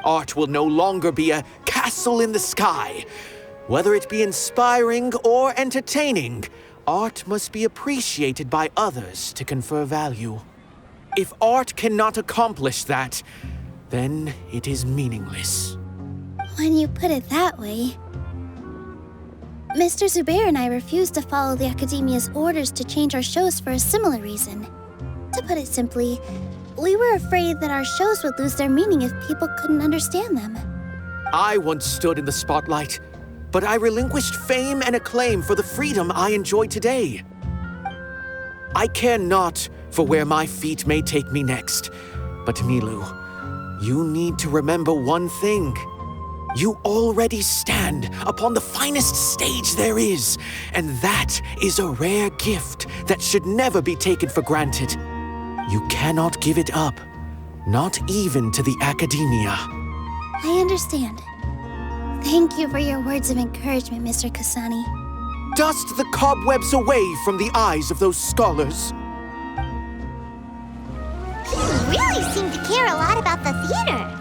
Art will no longer be a castle in the sky. Whether it be inspiring or entertaining, art must be appreciated by others to confer value. If art cannot accomplish that, then it is meaningless. When you put it that way... Mr. Zubair and I refused to follow the Academia's orders to change our shows for a similar reason. To put it simply, we were afraid that our shows would lose their meaning if people couldn't understand them. I once stood in the spotlight, but I relinquished fame and acclaim for the freedom I enjoy today. I care not for where my feet may take me next, but Nilu, you need to remember one thing. You already stand upon the finest stage there is, and that is a rare gift that should never be taken for granted. You cannot give it up, not even to the Academia. I understand. Thank you for your words of encouragement, Mr. Kasani. Dust the cobwebs away from the eyes of those scholars. He really seemed to care a lot about the theater.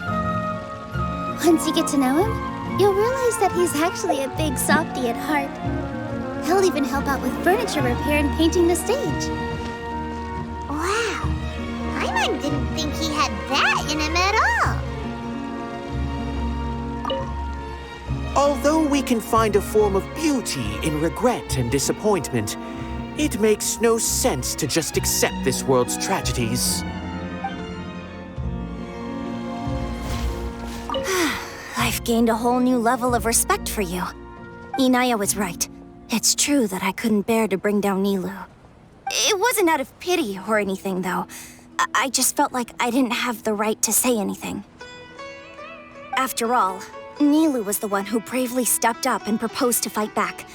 Once you get to know him, you'll realize that he's actually a big softy at heart. He'll even help out with furniture repair and painting the stage. Wow. Paimon didn't think he had that in him at all. Although we can find a form of beauty in regret and disappointment, it makes no sense to just accept this world's tragedies. I've gained a whole new level of respect for you. Inaya was right. It's true that I couldn't bear to bring down Nilu. It wasn't out of pity or anything, though. I just felt like I didn't have the right to say anything. After all, Nilu was the one who bravely stepped up and proposed to fight back.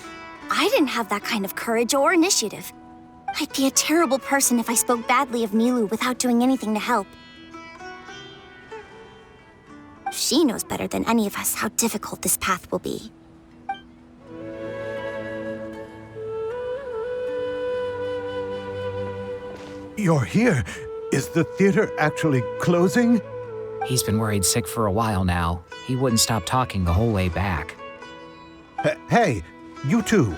I didn't have that kind of courage or initiative. I'd be a terrible person if I spoke badly of Nilu without doing anything to help. She knows better than any of us how difficult this path will be. You're here. Is the theater actually closing? He's been worried sick for a while now. He wouldn't stop talking the whole way back. Hey, you two.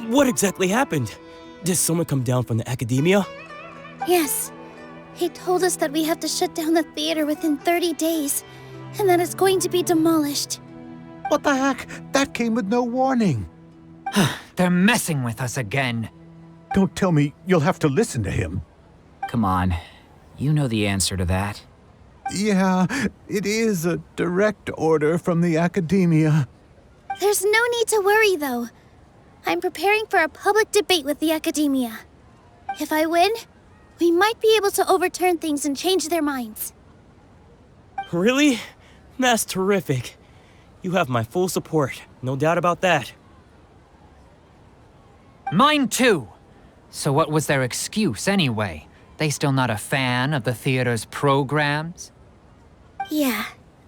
What exactly happened? Did someone come down from the Academia? Yes. He told us that we have to shut down the theater within 30 days, and that it's going to be demolished. What the heck? That came with no warning. They're messing with us again. Don't tell me you'll have to listen to him. Come on. You know the answer to that. Yeah, it is a direct order from the Academia. There's no need to worry, though. I'm preparing for a public debate with the Academia. If I win, we might be able to overturn things and change their minds. Really? That's terrific. You have my full support, no doubt about that. Mine too. So what was their excuse anyway? They still not a fan of the theater's programs? Yeah,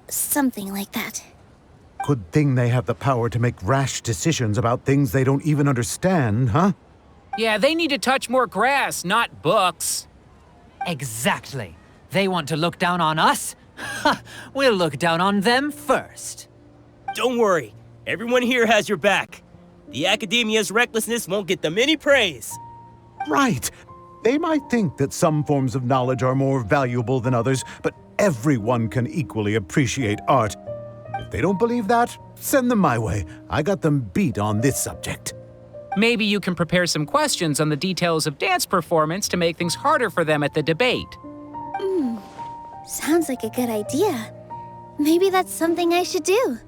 something like that. Good thing they have the power to make rash decisions about things they don't even understand, huh? Yeah, they need to touch more grass, not books. Exactly. They want to look down on us? Ha! We'll look down on them first. Don't worry. Everyone here has your back. The Academia's recklessness won't get them any praise. Right. They might think that some forms of knowledge are more valuable than others, but everyone can equally appreciate art. If they don't believe that, send them my way. I got them beat on this subject. Maybe you can prepare some questions on the details of dance performance to make things harder for them at the debate. Sounds like a good idea. Maybe that's something I should do.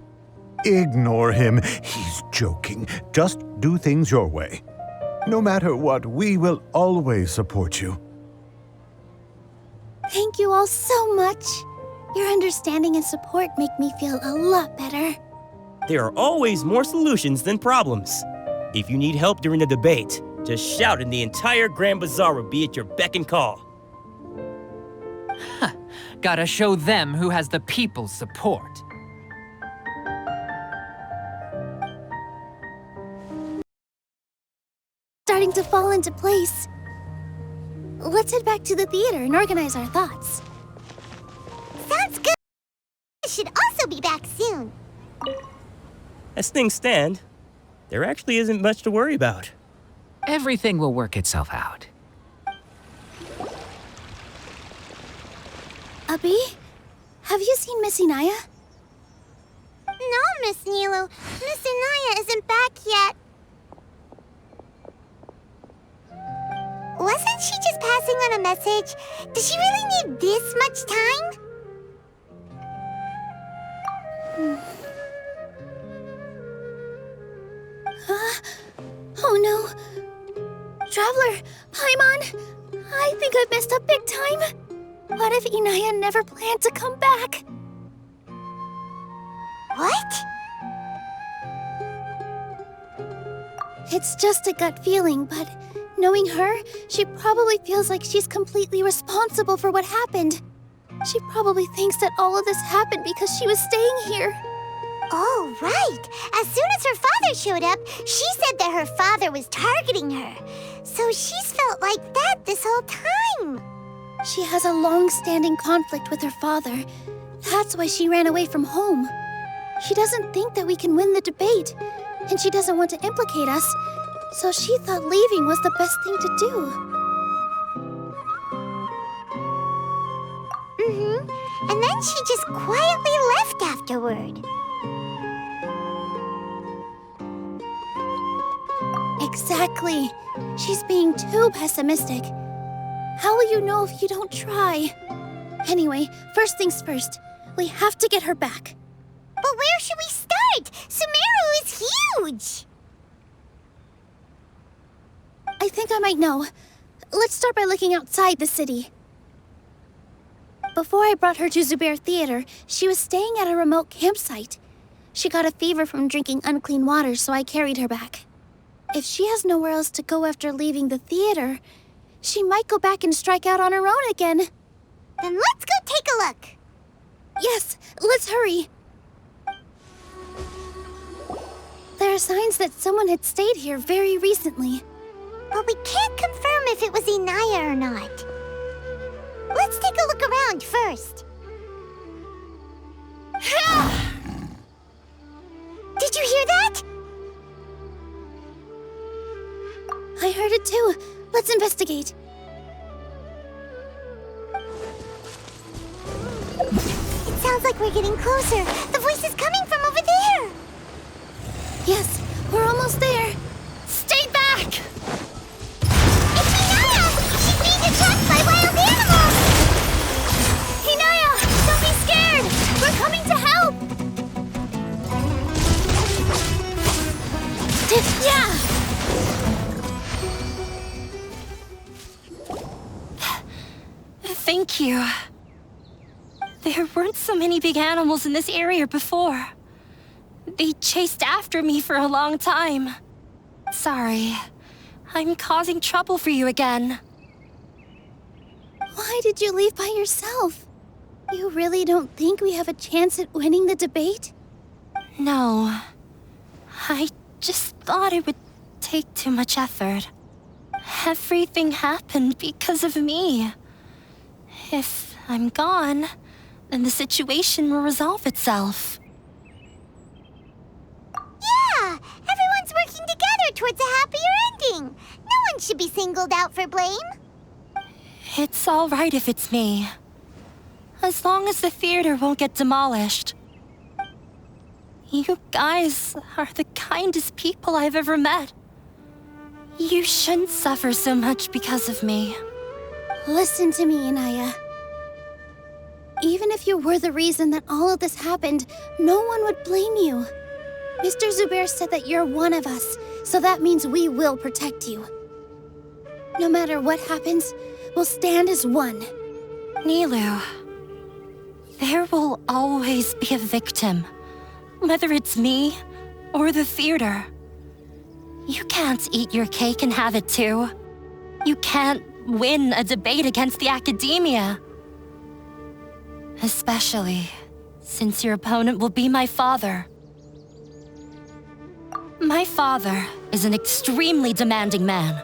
Ignore him. He's joking. Just do things your way. No matter what, we will always support you. Thank you all so much. Your understanding and support make me feel a lot better. There are always more solutions than problems. If you need help during the debate, just shout and the entire Grand Bazaar will be at your beck and call. Gotta show them who has the people's support. Starting to fall into place. Let's head back to the theater and organize our thoughts. Sounds good. I should also be back soon. As things stand, there actually isn't much to worry about. Everything will work itself out. Abi, have you seen Miss Inaya? No, Miss Nilo. Miss Inaya isn't back yet. Wasn't she just passing on a message? Does she really need this much time? Oh no. Traveler, Paimon, I think I messed up big time. What if Inaya never planned to come back? What? It's just a gut feeling, but knowing her, she probably feels like she's completely responsible for what happened. She probably thinks that all of this happened because she was staying here. Oh, right. As soon as her father showed up, she said that her father was targeting her. So she's felt like that this whole time. She has a long-standing conflict with her father. That's why she ran away from home. She doesn't think that we can win the debate, and she doesn't want to implicate us, so she thought leaving was the best thing to do. And then she just quietly left afterward. Exactly. She's being too pessimistic. How will you know if you don't try? Anyway, first things first. We have to get her back. But where should we start? Sumeru is huge! I think I might know. Let's start by looking outside the city. Before I brought her to Zubair Theater, she was staying at a remote campsite. She got a fever from drinking unclean water, so I carried her back. If she has nowhere else to go after leaving the theater, she might go back and strike out on her own again. Then let's go take a look. Yes, let's hurry. There are signs that someone had stayed here very recently. But we can't confirm if it was Inaya or not. Let's take a look around first. Did you hear that? I heard it too. Let's investigate. It sounds like we're getting closer. The voice is coming from over there. Yes, we're almost there. Stay back! It's Inaya! She's being attacked by wild animals! Inaya, don't be scared! We're coming to help! Yeah! Thank you. There weren't so many big animals in this area before. They chased after me for a long time. Sorry. I'm causing trouble for you again. Why did you leave by yourself? You really don't think we have a chance at winning the debate? No. I just thought it would take too much effort. Everything happened because of me. If I'm gone, then the situation will resolve itself. towards a happier ending. No one should be singled out for blame. It's all right if it's me. As long as the theater won't get demolished. You guys are the kindest people I've ever met. You shouldn't suffer so much because of me. Listen to me, Inaya. Even if you were the reason that all of this happened, no one would blame you. Mr. Zubair said that you're one of us, so that means we will protect you. No matter what happens, we'll stand as one. Nilu, there will always be a victim, whether it's me or the theater. You can't eat your cake and have it too. You can't win a debate against the academia. Especially since your opponent will be my father. My father is an extremely demanding man.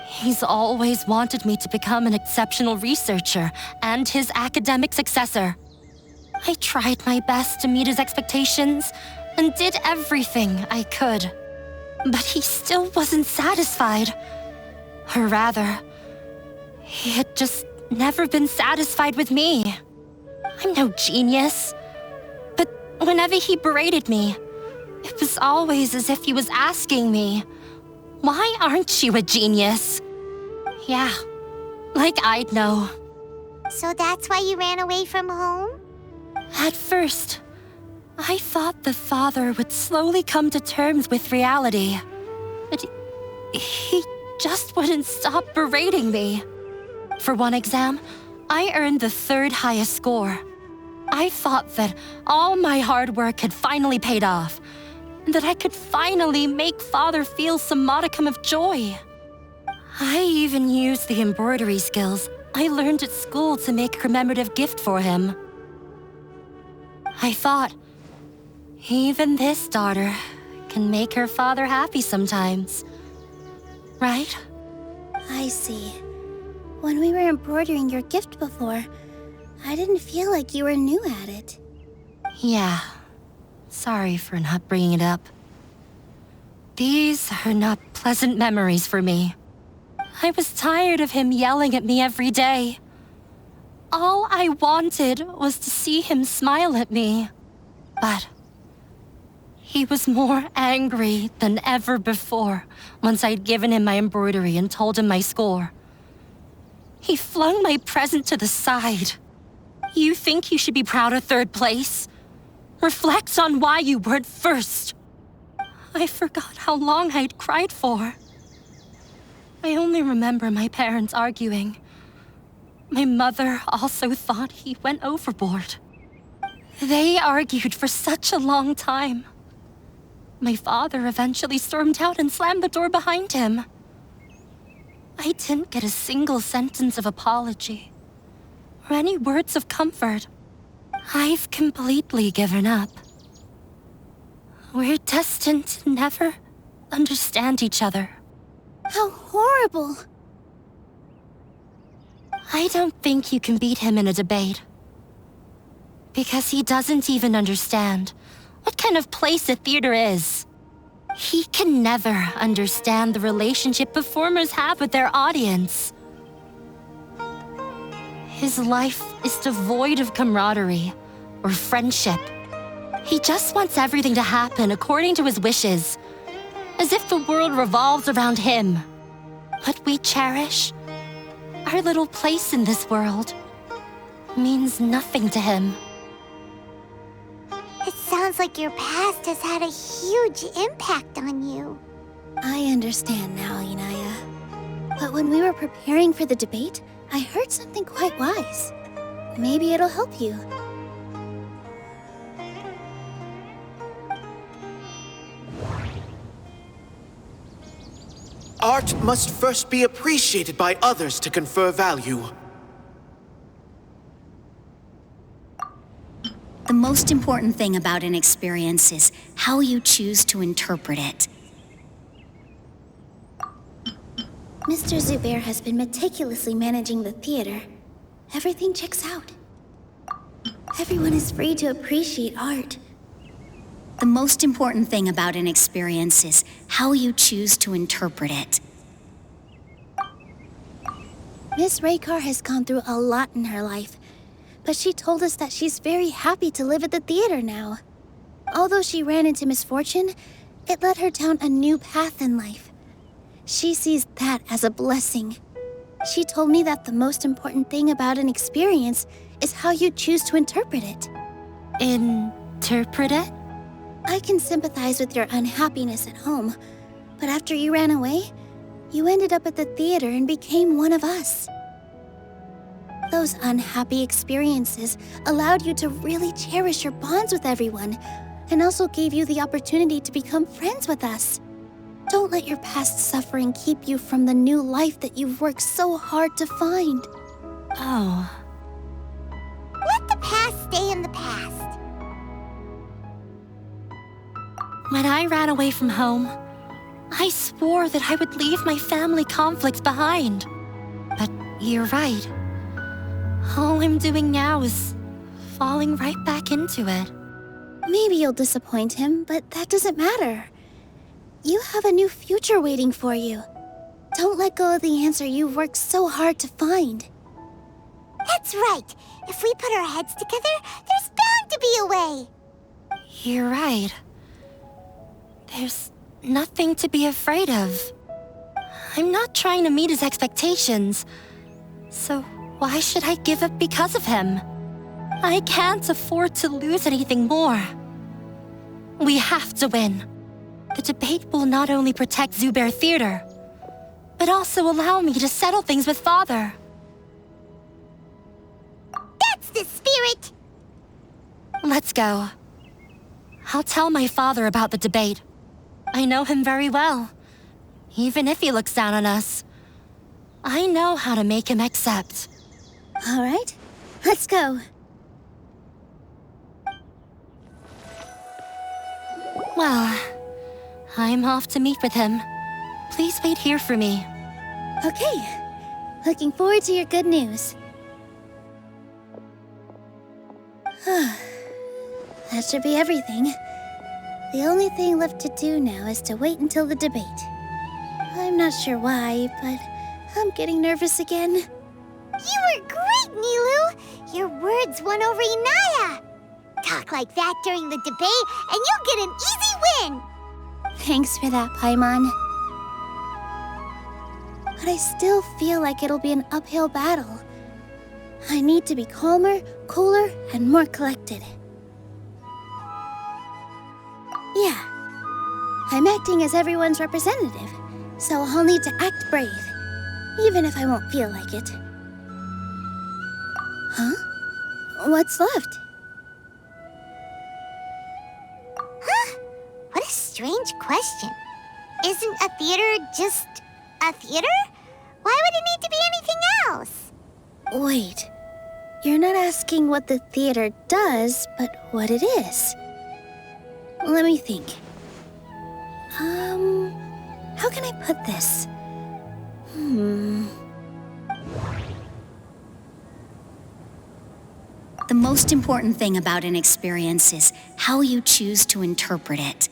He's always wanted me to become an exceptional researcher and his academic successor. I tried my best to meet his expectations and did everything I could. But he still wasn't satisfied. Or rather, he had just never been satisfied with me. I'm no genius. But whenever he berated me, it was always as if he was asking me, "Why aren't you a genius?" Yeah, like I'd know. So that's why you ran away from home? At first, I thought the father would slowly come to terms with reality. But he just wouldn't stop berating me. For one exam, I earned the 3rd highest score. I thought that all my hard work had finally paid off, and that I could finally make Father feel some modicum of joy. I even used the embroidery skills I learned at school to make a commemorative gift for him. I thought, even this daughter can make her father happy sometimes. Right? I see. When we were embroidering your gift before, I didn't feel like you were new at it. Yeah. Sorry for not bringing it up. These are not pleasant memories for me. I was tired of him yelling at me every day. All I wanted was to see him smile at me. But he was more angry than ever before once I'd given him my embroidery and told him my score. He flung my present to the side. You think you should be proud of 3rd place? Reflect on why you weren't first. I forgot how long I'd cried for. I only remember my parents arguing. My mother also thought he went overboard. They argued for such a long time. My father eventually stormed out and slammed the door behind him. I didn't get a single sentence of apology or any words of comfort. I've completely given up. We're destined to never understand each other. How horrible! I don't think you can beat him in a debate. Because he doesn't even understand what kind of place a theater is. He can never understand the relationship performers have with their audience. His life is devoid of camaraderie or friendship. He just wants everything to happen according to his wishes, as if the world revolves around him. What we cherish, our little place in this world, means nothing to him. It sounds like your past has had a huge impact on you. I understand now, Inaya. But when we were preparing for the debate, I heard something quite wise. Maybe it'll help you. Art must first be appreciated by others to confer value. The most important thing about an experience is how you choose to interpret it. Mr. Zubair has been meticulously managing the theater. Everything checks out. Everyone is free to appreciate art. The most important thing about an experience is how you choose to interpret it. Miss Raykar has gone through a lot in her life, but she told us that she's very happy to live at the theater now. Although she ran into misfortune, it led her down a new path in life. She sees that as a blessing. She told me that the most important thing about an experience is how you choose to interpret it. Interpret it? I can sympathize with your unhappiness at home, but after you ran away, you ended up at the theater and became one of us. Those unhappy experiences allowed you to really cherish your bonds with everyone, and also gave you the opportunity to become friends with us. Don't let your past suffering keep you from the new life that you've worked so hard to find. Oh. Let the past stay in the past. When I ran away from home, I swore that I would leave my family conflicts behind. But you're right. All I'm doing now is falling right back into it. Maybe you'll disappoint him, but that doesn't matter. You have a new future waiting for you. Don't let go of the answer you've worked so hard to find. That's right. If we put our heads together, there's bound to be a way. You're right. There's nothing to be afraid of. I'm not trying to meet his expectations. So why should I give up because of him? I can't afford to lose anything more. We have to win. The debate will not only protect Zubair Theater, but also allow me to settle things with Father. That's the spirit! Let's go. I'll tell my father about the debate. I know him very well. Even if he looks down on us, I know how to make him accept. All right, let's go. Well, I'm off to meet with him. Please wait here for me. Okay, looking forward to your good news. That should be everything. The only thing left to do now is to wait until the debate. I'm not sure why, but I'm getting nervous again. You were great, Nilou! Your words won over Inaya! Talk like that during the debate, and you'll get an easy win! Thanks for that, Paimon. But I still feel like it'll be an uphill battle. I need to be calmer, cooler, and more collected. Yeah, I'm acting as everyone's representative, so I'll need to act brave, even if I won't feel like it. Huh? What's left? Huh? What a strange question. Isn't a theater just a theater? Why would it need to be anything else? Wait, you're not asking what the theater does, but what it is. Let me think. How can I put this? The most important thing about an experience is how you choose to interpret it.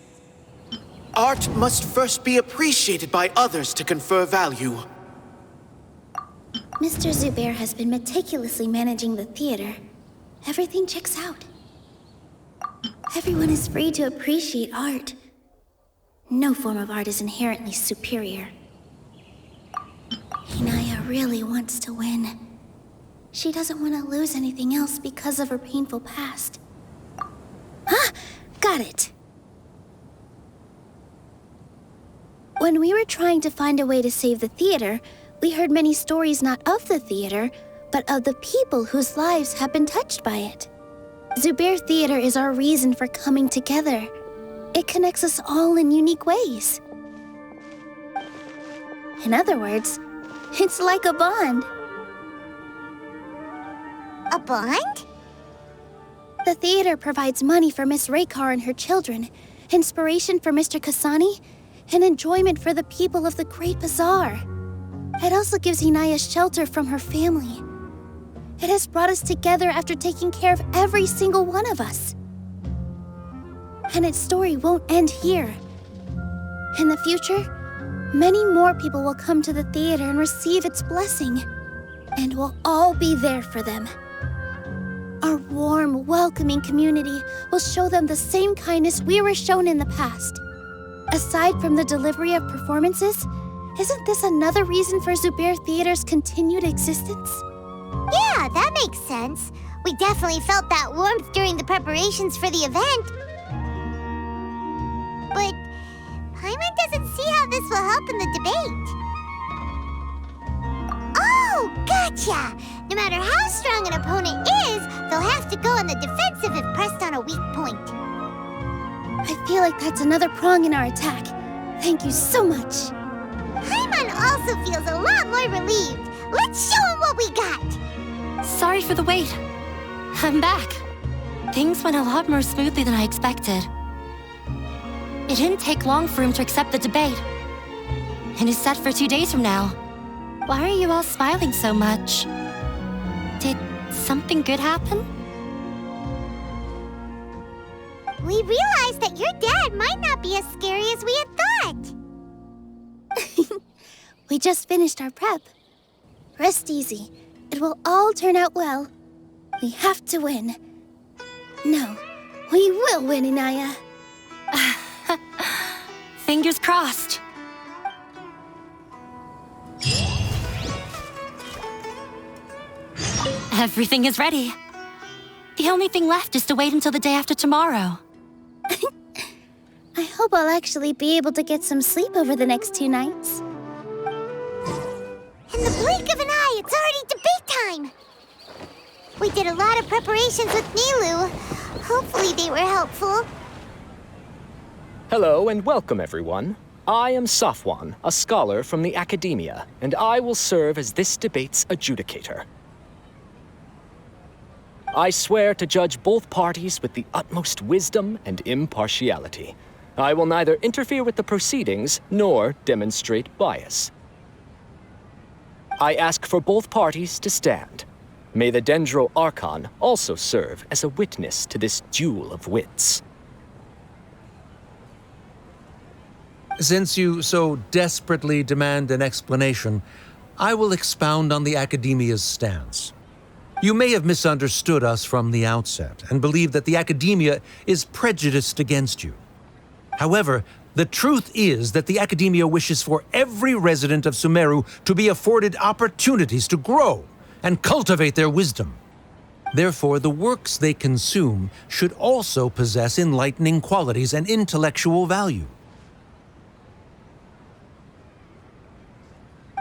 Art must first be appreciated by others to confer value. Mr. Zubair has been meticulously managing the theater. Everything checks out. Everyone is free to appreciate art. No form of art is inherently superior. Inaya really wants to win. She doesn't want to lose anything else because of her painful past. Ah! Got it! When we were trying to find a way to save the theater, we heard many stories not of the theater, but of the people whose lives have been touched by it. Zubair Theater is our reason for coming together. It connects us all in unique ways. In other words, it's like a bond. A bond? The theater provides money for Miss Raykar and her children, inspiration for Mr. Kasani, and enjoyment for the people of the Great Bazaar. It also gives Inaya shelter from her family. It has brought us together after taking care of every single one of us. And its story won't end here. In the future, many more people will come to the theater and receive its blessing. And we'll all be there for them. Our warm, welcoming community will show them the same kindness we were shown in the past. Aside from the delivery of performances, isn't this another reason for Zubair Theater's continued existence? Yeah, that makes sense. We definitely felt that warmth during the preparations for the event. But Paimon doesn't see how this will help in the debate. Oh, gotcha! No matter how strong an opponent is, they'll have to go on the defensive if pressed on a weak point. I feel like that's another prong in our attack. Thank you so much. Paimon also feels a lot more relieved. Let's show him what we got. Sorry for the wait. I'm back. Things went a lot more smoothly than I expected. It didn't take long for him to accept the debate. And it's set for 2 days from now. Why are you all smiling so much? Did something good happen? We realized that your dad might not be as scary as we had thought. We just finished our prep. Rest easy. It will all turn out well. We have to win. No, we will win, Inaya. Fingers crossed. Everything is ready. The only thing left is to wait until the day after tomorrow. I hope I'll actually be able to get some sleep over the next 2 nights. In the blink of an eye, it's already debate time! We did a lot of preparations with Nilou. Hopefully they were helpful. Hello and welcome, everyone. I am Safwan, a scholar from the Academia, and I will serve as this debate's adjudicator. I swear to judge both parties with the utmost wisdom and impartiality. I will neither interfere with the proceedings nor demonstrate bias. I ask for both parties to stand. May the Dendro Archon also serve as a witness to this duel of wits. Since you so desperately demand an explanation, I will expound on the Academia's stance. You may have misunderstood us from the outset and believe that the Academia is prejudiced against you. However, the truth is that the Academia wishes for every resident of Sumeru to be afforded opportunities to grow and cultivate their wisdom. Therefore, the works they consume should also possess enlightening qualities and intellectual value.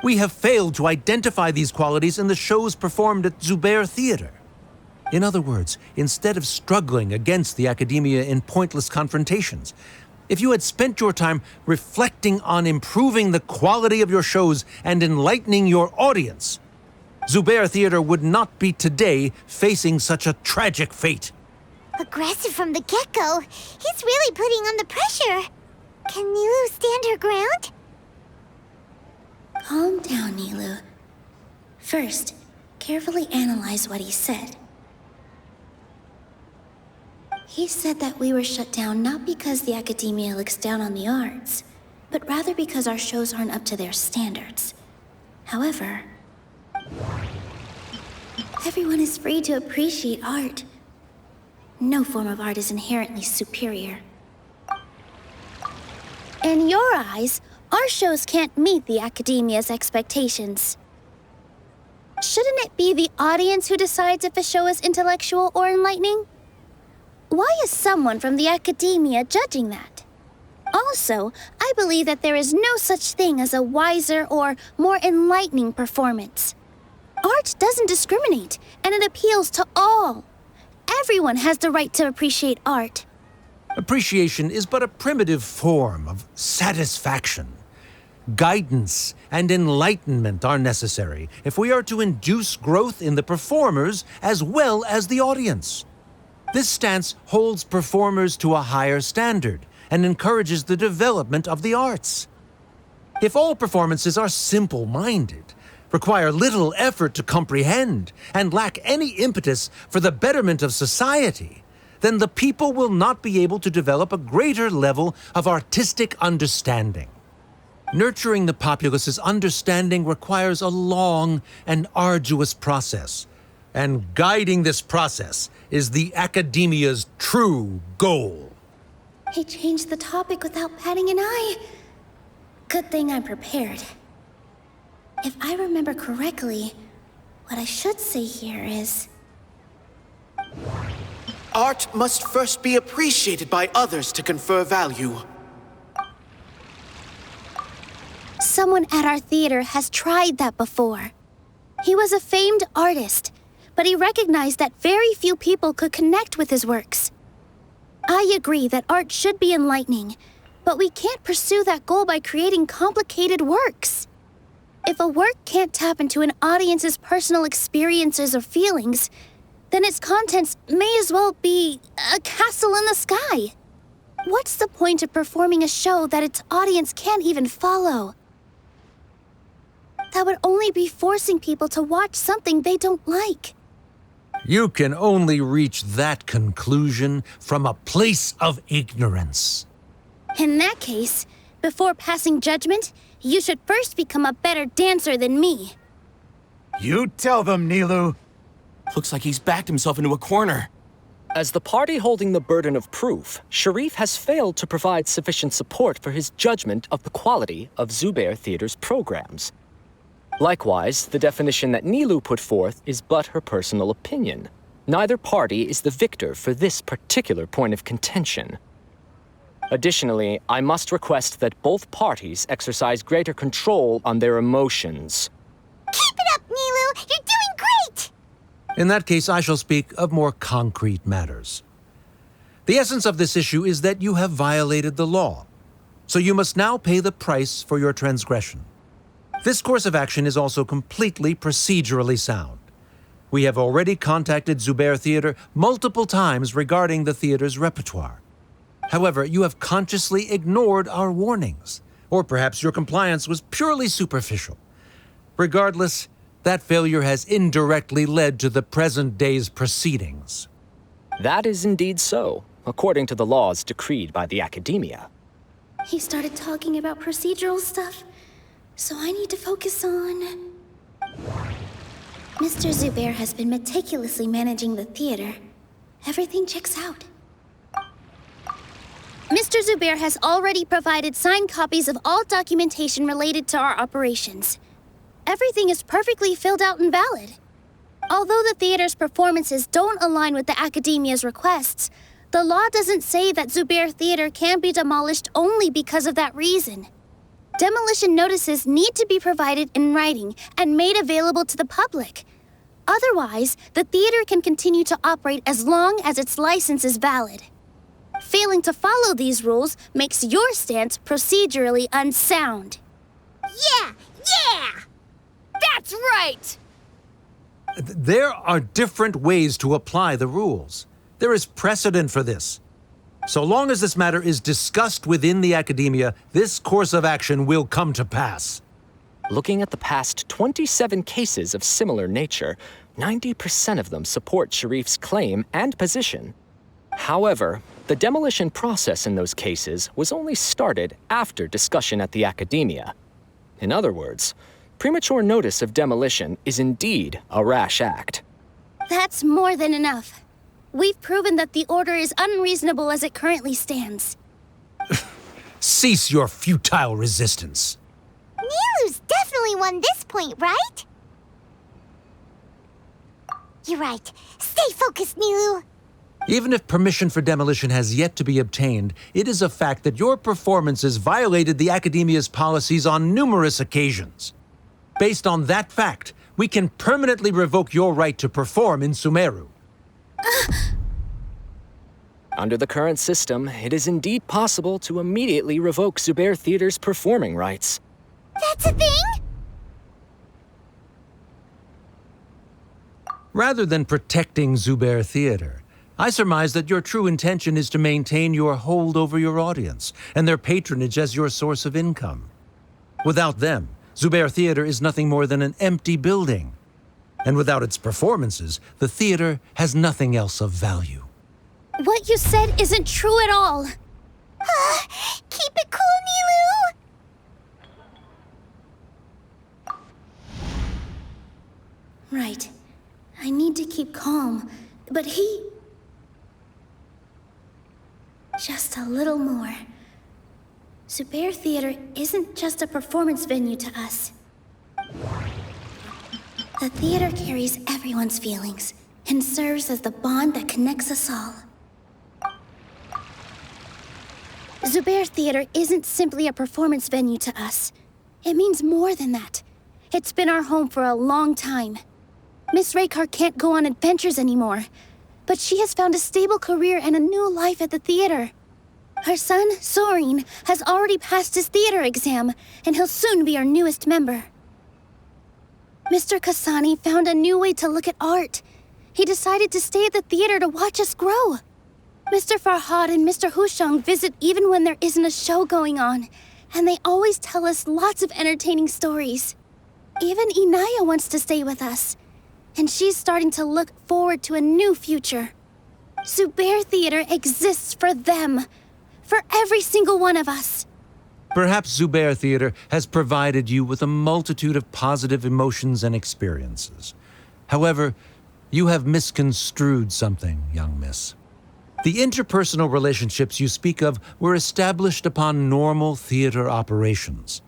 We have failed to identify these qualities in the shows performed at Zubair Theater. In other words, instead of struggling against the Academia in pointless confrontations, if you had spent your time reflecting on improving the quality of your shows and enlightening your audience, Zubair Theater would not be today facing such a tragic fate. Aggressive from the get-go, he's really putting on the pressure. Can Nilou stand her ground? Calm down, Nilou. First, carefully analyze what he said. He said that we were shut down not because the Academia looks down on the arts, but rather because our shows aren't up to their standards. However, everyone is free to appreciate art. No form of art is inherently superior. In your eyes, our shows can't meet the Academia's expectations. Shouldn't it be the audience who decides if a show is intellectual or enlightening? Why is someone from the Academia judging that? Also, I believe that there is no such thing as a wiser or more enlightening performance. Art doesn't discriminate, and it appeals to all. Everyone has the right to appreciate art. Appreciation is but a primitive form of satisfaction. Guidance and enlightenment are necessary if we are to induce growth in the performers as well as the audience. This stance holds performers to a higher standard and encourages the development of the arts. If all performances are simple-minded, require little effort to comprehend, and lack any impetus for the betterment of society, then the people will not be able to develop a greater level of artistic understanding. Nurturing the populace's understanding requires a long and arduous process, and guiding this process is the Academia's true goal. He changed the topic without batting an eye. Good thing I'm prepared. If I remember correctly, what I should say here is... Art must first be appreciated by others to confer value. Someone at our theater has tried that before. He was a famed artist, but he recognized that very few people could connect with his works. I agree that art should be enlightening, but we can't pursue that goal by creating complicated works. If a work can't tap into an audience's personal experiences or feelings, then its contents may as well be a castle in the sky. What's the point of performing a show that its audience can't even follow? That would only be forcing people to watch something they don't like. You can only reach that conclusion from a place of ignorance. In that case, before passing judgment, you should first become a better dancer than me. You tell them, Nilou. Looks like he's backed himself into a corner. As the party holding the burden of proof, Sharif has failed to provide sufficient support for his judgment of the quality of Zubair Theater's programs. Likewise, the definition that Nilou put forth is but her personal opinion. Neither party is the victor for this particular point of contention. Additionally, I must request that both parties exercise greater control on their emotions. Keep it up, Nilou! You're doing great! In that case, I shall speak of more concrete matters. The essence of this issue is that you have violated the law, so you must now pay the price for your transgression. This course of action is also completely procedurally sound. We have already contacted Zubair Theater multiple times regarding the theater's repertoire. However, you have consciously ignored our warnings, or perhaps your compliance was purely superficial. Regardless, that failure has indirectly led to the present day's proceedings. That is indeed so, according to the laws decreed by the Academia. He started talking about procedural stuff, so I need to focus on... Mr. Zubair has been meticulously managing the theater. Everything checks out. Mr. Zubair has already provided signed copies of all documentation related to our operations. Everything is perfectly filled out and valid. Although the theater's performances don't align with the Academia's requests, the law doesn't say that Zubair Theater can be demolished only because of that reason. Demolition notices need to be provided in writing and made available to the public. Otherwise, the theater can continue to operate as long as its license is valid. Failing to follow these rules makes your stance procedurally unsound. Yeah! Yeah! That's right! There are different ways to apply the rules. There is precedent for this. So long as this matter is discussed within the Academia, this course of action will come to pass. Looking at the past 27 cases of similar nature, 90% of them support Sharif's claim and position. However, the demolition process in those cases was only started after discussion at the Academia. In other words, premature notice of demolition is indeed a rash act. That's more than enough. We've proven that the order is unreasonable as it currently stands. Cease your futile resistance. Nilou's definitely won this point, right? You're right. Stay focused, Nilou. Even if permission for demolition has yet to be obtained, it is a fact that your performances violated the Academia's policies on numerous occasions. Based on that fact, we can permanently revoke your right to perform in Sumeru. Under the current system, it is indeed possible to immediately revoke Zubair Theater's performing rights. That's a thing? Rather than protecting Zubair Theater, I surmise that your true intention is to maintain your hold over your audience and their patronage as your source of income. Without them, Zubair Theater is nothing more than an empty building. And without its performances, the theater has nothing else of value. What you said isn't true at all. Keep it cool, Nilou! Right. I need to keep calm, but he... Just a little more. Zubair Theater isn't just a performance venue to us. The theater carries everyone's feelings and serves as the bond that connects us all. Zubair Theater isn't simply a performance venue to us. It means more than that. It's been our home for a long time. Miss Raykar can't go on adventures anymore, but she has found a stable career and a new life at the theater. Her son, Sorin, has already passed his theater exam, and he'll soon be our newest member. Mr. Kasani found a new way to look at art. He decided to stay at the theater to watch us grow. Mr. Farhad and Mr. Hushang visit even when there isn't a show going on, and they always tell us lots of entertaining stories. Even Inaya wants to stay with us, and she's starting to look forward to a new future. Zubair Theater exists for them, for every single one of us. Perhaps Zubair Theater has provided you with a multitude of positive emotions and experiences. However, you have misconstrued something, young miss. The interpersonal relationships you speak of were established upon normal theater operations.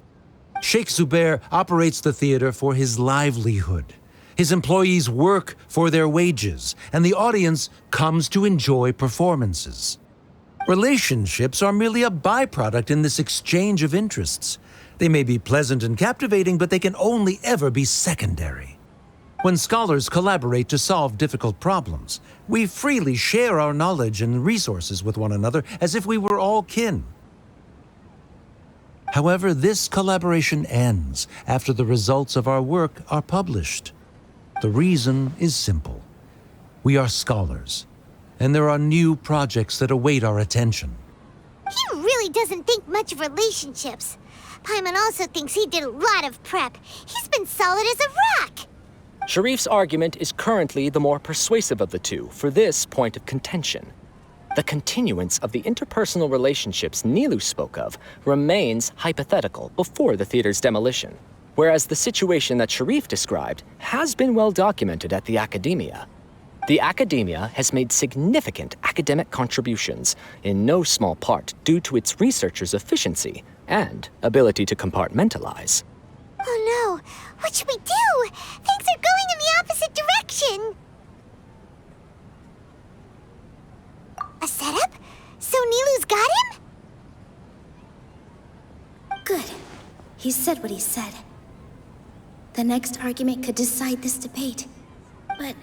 Sheikh Zubair operates the theater for his livelihood. His employees work for their wages, and the audience comes to enjoy performances. Relationships are merely a byproduct in this exchange of interests. They may be pleasant and captivating, but they can only ever be secondary. When scholars collaborate to solve difficult problems, we freely share our knowledge and resources with one another as if we were all kin. However, this collaboration ends after the results of our work are published. The reason is simple. We are scholars, and there are new projects that await our attention. He really doesn't think much of relationships. Paimon also thinks he did a lot of prep. He's been solid as a rock. Sharif's argument is currently the more persuasive of the two for this point of contention. The continuance of the interpersonal relationships Nilou spoke of remains hypothetical before the theater's demolition, whereas the situation that Sharif described has been well documented at the Academia. The Academia has made significant academic contributions, in no small part due to its researchers' efficiency and ability to compartmentalize. Oh no, what should we do? Things are going in the opposite direction. A setup? So Nilou's got him? Good. He said what he said. The next argument could decide this debate. But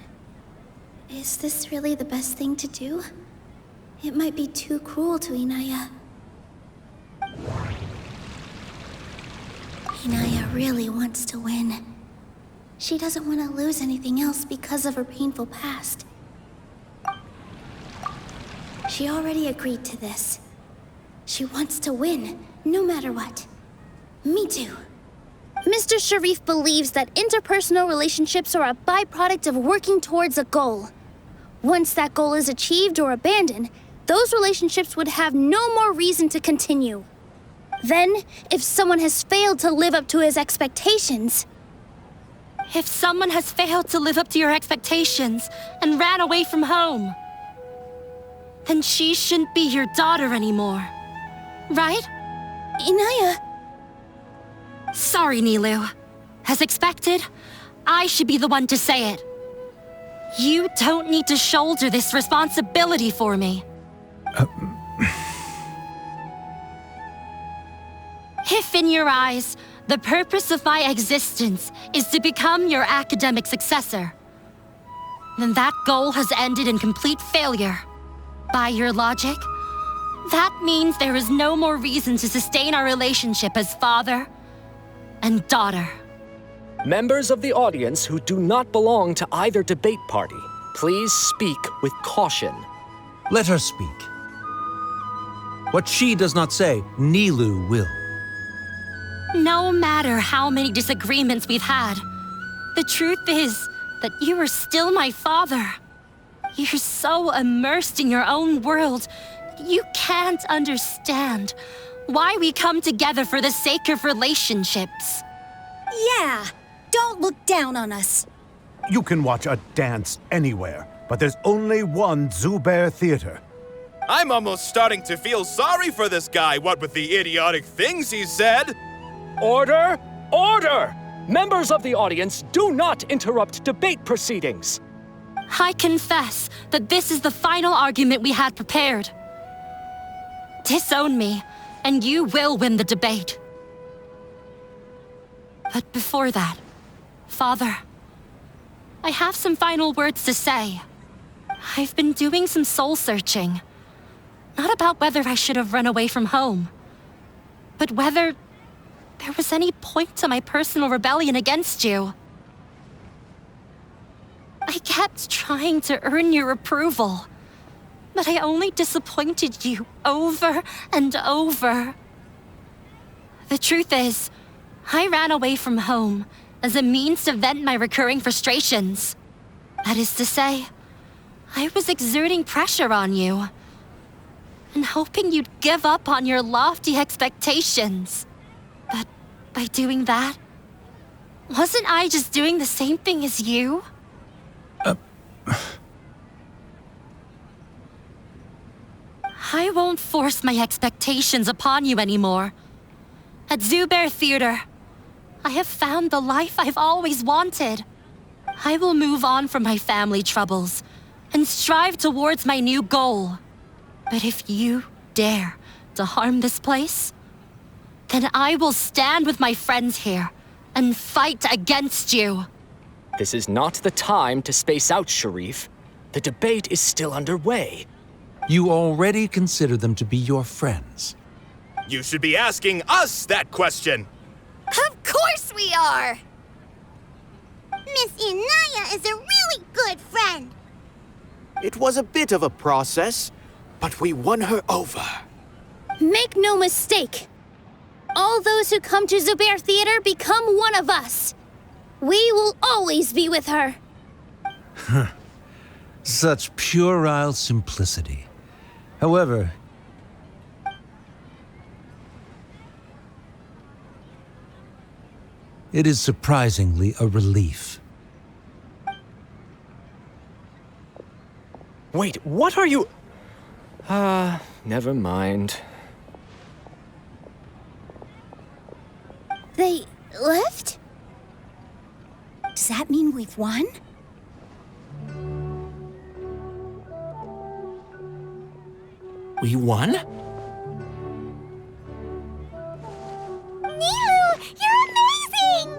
is this really the best thing to do? It might be too cruel to Inaya. Inaya really wants to win. She doesn't want to lose anything else because of her painful past. She already agreed to this. She wants to win, no matter what. Me too. Mr. Sharif believes that interpersonal relationships are a byproduct of working towards a goal. Once that goal is achieved or abandoned, those relationships would have no more reason to continue. Then, if someone has failed to live up to his expectations... If someone has failed to live up to your expectations and ran away from home, then she shouldn't be your daughter anymore. Right? Inaya... Sorry, Nilou. As expected, I should be the one to say it. You don't need to shoulder this responsibility for me. If in your eyes, the purpose of my existence is to become your academic successor, then that goal has ended in complete failure. By your logic, that means there is no more reason to sustain our relationship as father and daughter. Members of the audience who do not belong to either debate party, please speak with caution. Let her speak. What she does not say, Nilou will. No matter how many disagreements we've had, the truth is that you are still my father. You're so immersed in your own world, you can't understand why we come together for the sake of relationships. Yeah, don't look down on us. You can watch a dance anywhere, but there's only one Zubair Theater. I'm almost starting to feel sorry for this guy, what with the idiotic things he said. Order! Order! Members of the audience, do not interrupt debate proceedings. I confess that this is the final argument we had prepared. Disown me, and you will win the debate. But before that, Father, I have some final words to say. I've been doing some soul-searching. Not about whether I should have run away from home, but whether there was any point to my personal rebellion against you. I kept trying to earn your approval, but I only disappointed you over and over. The truth is, I ran away from home as a means to vent my recurring frustrations. That is to say, I was exerting pressure on you and hoping you'd give up on your lofty expectations. But by doing that, wasn't I just doing the same thing as you? I won't force my expectations upon you anymore. At Zubair Theater, I have found the life I've always wanted. I will move on from my family troubles and strive towards my new goal. But if you dare to harm this place, then I will stand with my friends here and fight against you. This is not the time to space out, Sharif. The debate is still underway. You already consider them to be your friends. You should be asking us that question. Of course we are! Miss Inaya is a really good friend. It was a bit of a process, but we won her over. Make no mistake. All those who come to Zubair Theater become one of us. We will always be with her. Such puerile simplicity. However, it is surprisingly a relief. Wait, what are you... never mind. They left? Does that mean we've won? We won? Nilu, you're amazing!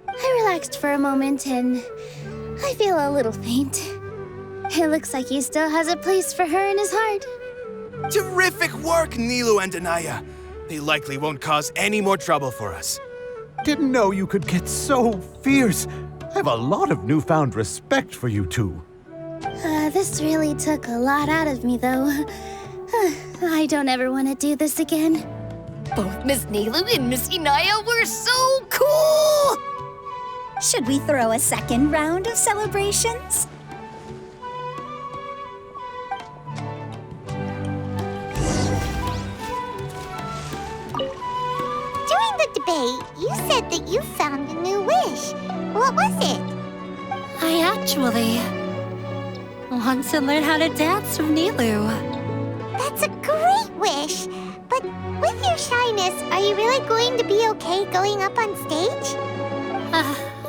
I relaxed for a moment and I feel a little faint. It looks like he still has a place for her in his heart. Terrific work, Nilu and Anaya. They likely won't cause any more trouble for us. Didn't know you could get so fierce. I have a lot of newfound respect for you two. This really took a lot out of me, though. I don't ever want to do this again. Both Miss Nilu and Miss Inaya were so cool! Should we throw a second round of celebrations? During the debate, you said that you found a new wish. What was it? I actually want to learn how to dance with Nilu. That's a great wish. But with your shyness, are you really going to be okay going up on stage?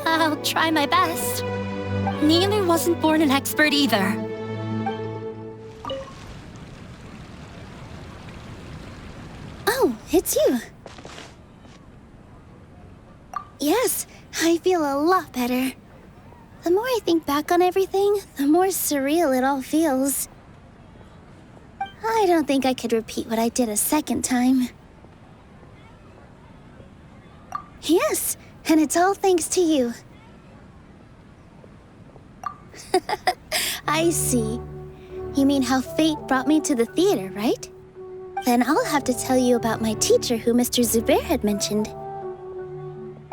I'll try my best. Nilu wasn't born an expert either. Oh, it's you. Yes, I feel a lot better. The more I think back on everything, the more surreal it all feels. I don't think I could repeat what I did a second time. Yes, and it's all thanks to you. I see. You mean how fate brought me to the theater, right? Then I'll have to tell you about my teacher who Mr. Zubair had mentioned.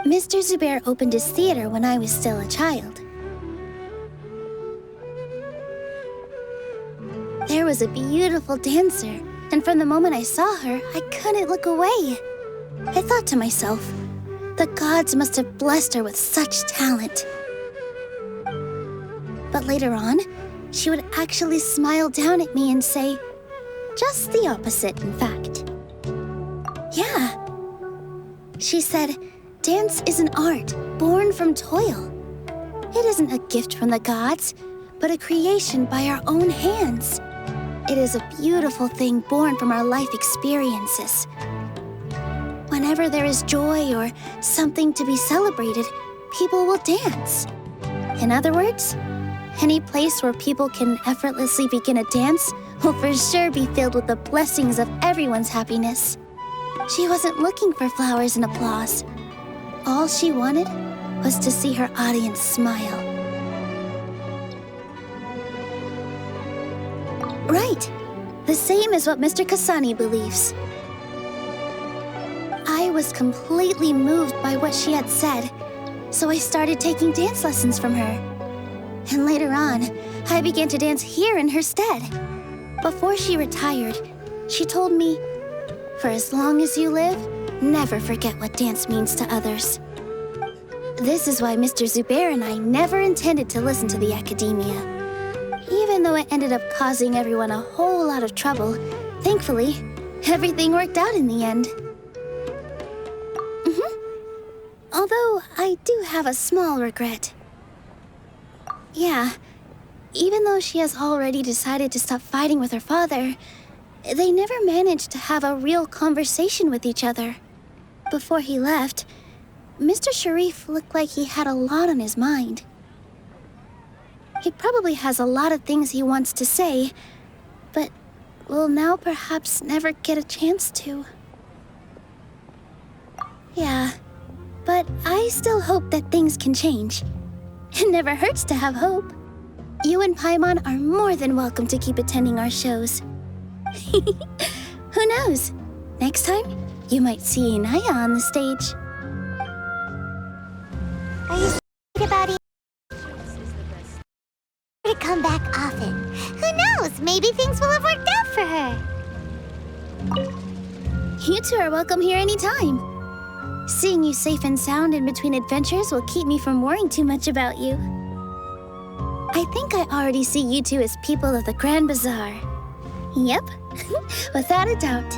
Mr. Zubair opened his theater when I was still a child. There was a beautiful dancer, and from the moment I saw her, I couldn't look away. I thought to myself, the gods must have blessed her with such talent. But later on, she would actually smile down at me and say, just the opposite, in fact. Yeah. She said, dance is an art born from toil. It isn't a gift from the gods, but a creation by our own hands. It is a beautiful thing born from our life experiences. Whenever there is joy or something to be celebrated, people will dance. In other words, any place where people can effortlessly begin a dance will for sure be filled with the blessings of everyone's happiness. She wasn't looking for flowers and applause. All she wanted was to see her audience smile. Right. The same as what Mr. Kasani believes. I was completely moved by what she had said, so I started taking dance lessons from her. And later on, I began to dance here in her stead. Before she retired, she told me, for as long as you live, never forget what dance means to others. This is why Mr. Zubair and I never intended to listen to the academia. Even though it ended up causing everyone a whole lot of trouble, thankfully, everything worked out in the end. Although I do have a small regret. Yeah, even though she has already decided to stop fighting with her father, they never managed to have a real conversation with each other. Before he left, Mr. Sharif looked like he had a lot on his mind. He probably has a lot of things he wants to say, but will now perhaps never get a chance to. Yeah, but I still hope that things can change. It never hurts to have hope. You and Paimon are more than welcome to keep attending our shows. Who knows? Next time, you might see Inaya on the stage. Are you excited about it? To come back often. Who knows? Maybe things will have worked out for her. You two are welcome here anytime. Seeing you safe and sound in between adventures will keep me from worrying too much about you. I think I already see you two as people of the Grand Bazaar. Yep, without a doubt.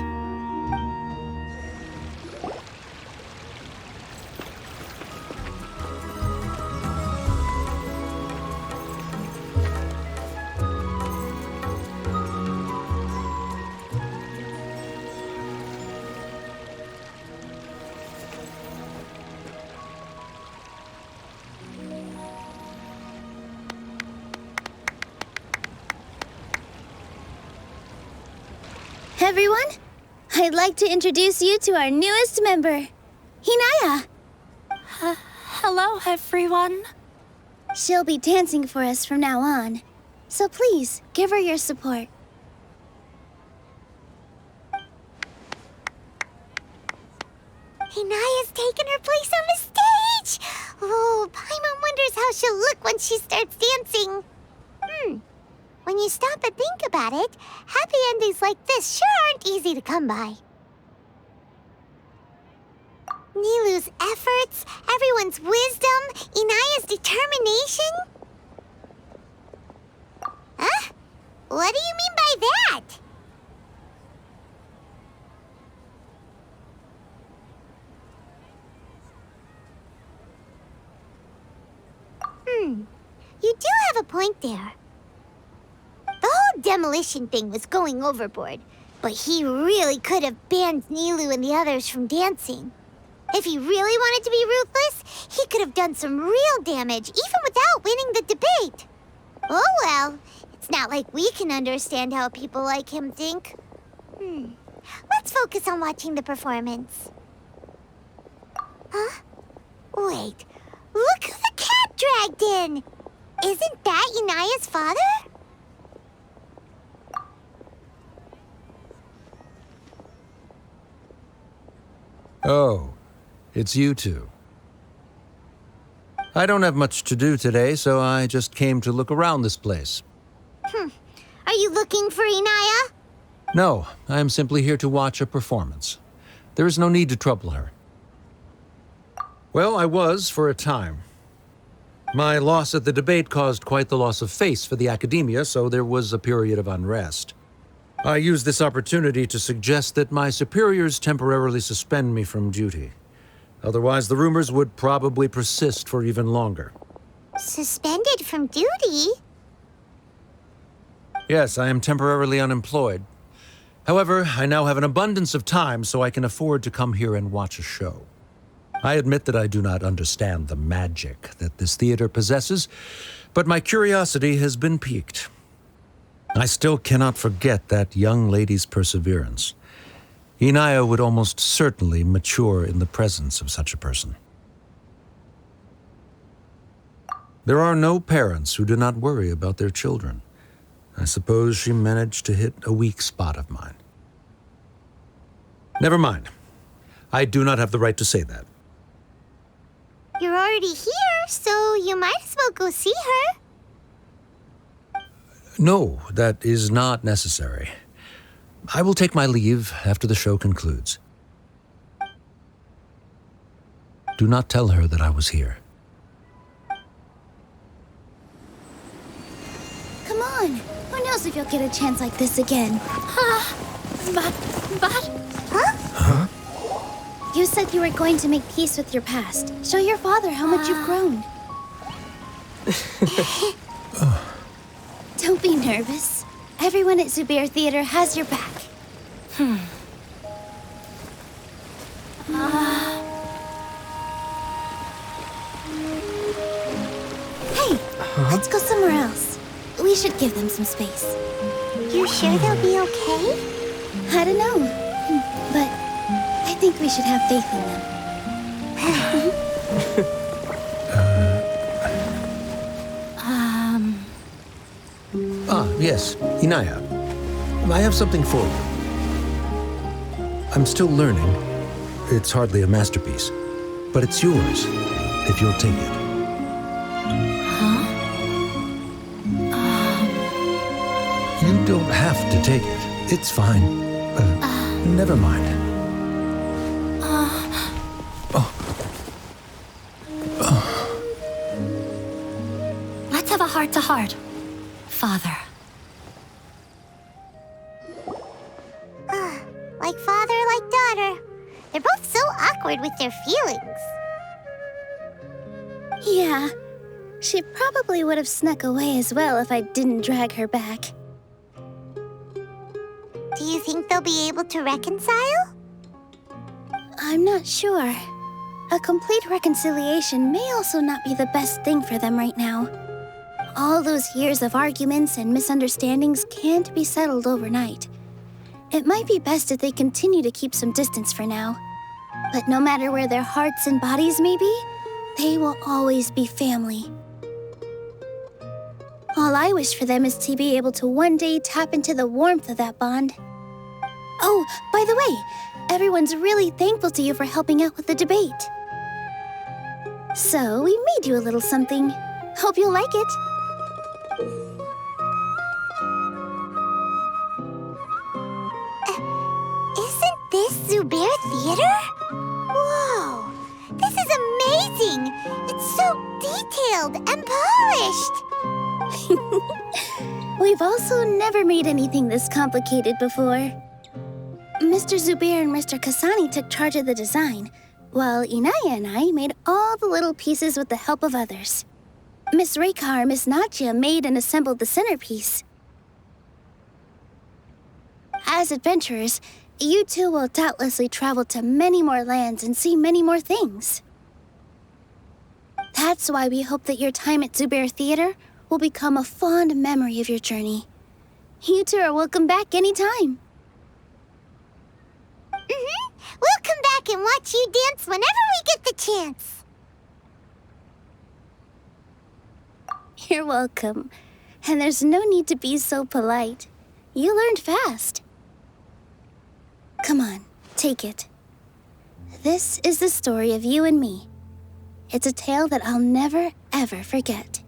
Everyone, I'd like to introduce you to our newest member, Hinaya. Hello, everyone. She'll be dancing for us from now on, so please give her your support. Hinaya's taken her place on the stage! Oh, Paimon wonders how she'll look when she starts dancing. When you stop and think about it, happy endings like this sure aren't easy to come by. Nilou's efforts, everyone's wisdom, Inaya's determination. Huh? What do you mean by that? You do have a point there. The whole demolition thing was going overboard, but he really could have banned Nilou and the others from dancing. If he really wanted to be ruthless, he could have done some real damage, even without winning the debate. Oh well, it's not like we can understand how people like him think. Let's focus on watching the performance. Huh? Wait, look who the cat dragged in! Isn't that Inaya's father? Oh, it's you two. I don't have much to do today, so I just came to look around this place. Are you looking for Inaya? No, I am simply here to watch a performance. There is no need to trouble her. Well, I was for a time. My loss at the debate caused quite the loss of face for the academia, so there was a period of unrest. I used this opportunity to suggest that my superiors temporarily suspend me from duty. Otherwise, the rumors would probably persist for even longer. Suspended from duty? Yes, I am temporarily unemployed. However, I now have an abundance of time, so I can afford to come here and watch a show. I admit that I do not understand the magic that this theater possesses, but my curiosity has been piqued. I still cannot forget that young lady's perseverance. Inaya would almost certainly mature in the presence of such a person. There are no parents who do not worry about their children. I suppose she managed to hit a weak spot of mine. Never mind. I do not have the right to say that. You're already here, so you might as well go see her. No, that is not necessary. I will take my leave after the show concludes. Do not tell her that I was here. Come on. Who knows if you'll get a chance like this again? But... Huh? You said you were going to make peace with your past. Show your father how much you've grown. Don't be nervous. Everyone at Zubair Theater has your back. Hey, let's go somewhere else. We should give them some space. You sure they'll be okay? I don't know, but I think we should have faith in them. Yes, Inaya. I have something for you. I'm still learning. It's hardly a masterpiece, but it's yours, if you'll take it. You don't have to take it. It's fine. Never mind. Let's have a heart-to-heart, Father. Like father, like daughter. They're both so awkward with their feelings. Yeah, she probably would have snuck away as well if I didn't drag her back. Do you think they'll be able to reconcile? I'm not sure. A complete reconciliation may also not be the best thing for them right now. All those years of arguments and misunderstandings can't be settled overnight. It might be best if they continue to keep some distance for now. But no matter where their hearts and bodies may be, they will always be family. All I wish for them is to be able to one day tap into the warmth of that bond. Oh, by the way, everyone's really thankful to you for helping out with the debate. So, we made you a little something. Hope you'll like it. Isn't this Zubair Theater? Whoa! This is amazing! It's so detailed and polished! We've also never made anything this complicated before. Mr. Zubair and Mr. Kasani took charge of the design, while Inaya and I made all the little pieces with the help of others. Miss Reika or Miss Nadia made and assembled the centerpiece. As adventurers, you two will doubtlessly travel to many more lands and see many more things. That's why we hope that your time at Zubair Theater will become a fond memory of your journey. You two are welcome back anytime. We'll come back and watch you dance whenever we get the chance. You're welcome. And there's no need to be so polite. You learned fast. Come on, take it. This is the story of you and me. It's a tale that I'll never, ever forget.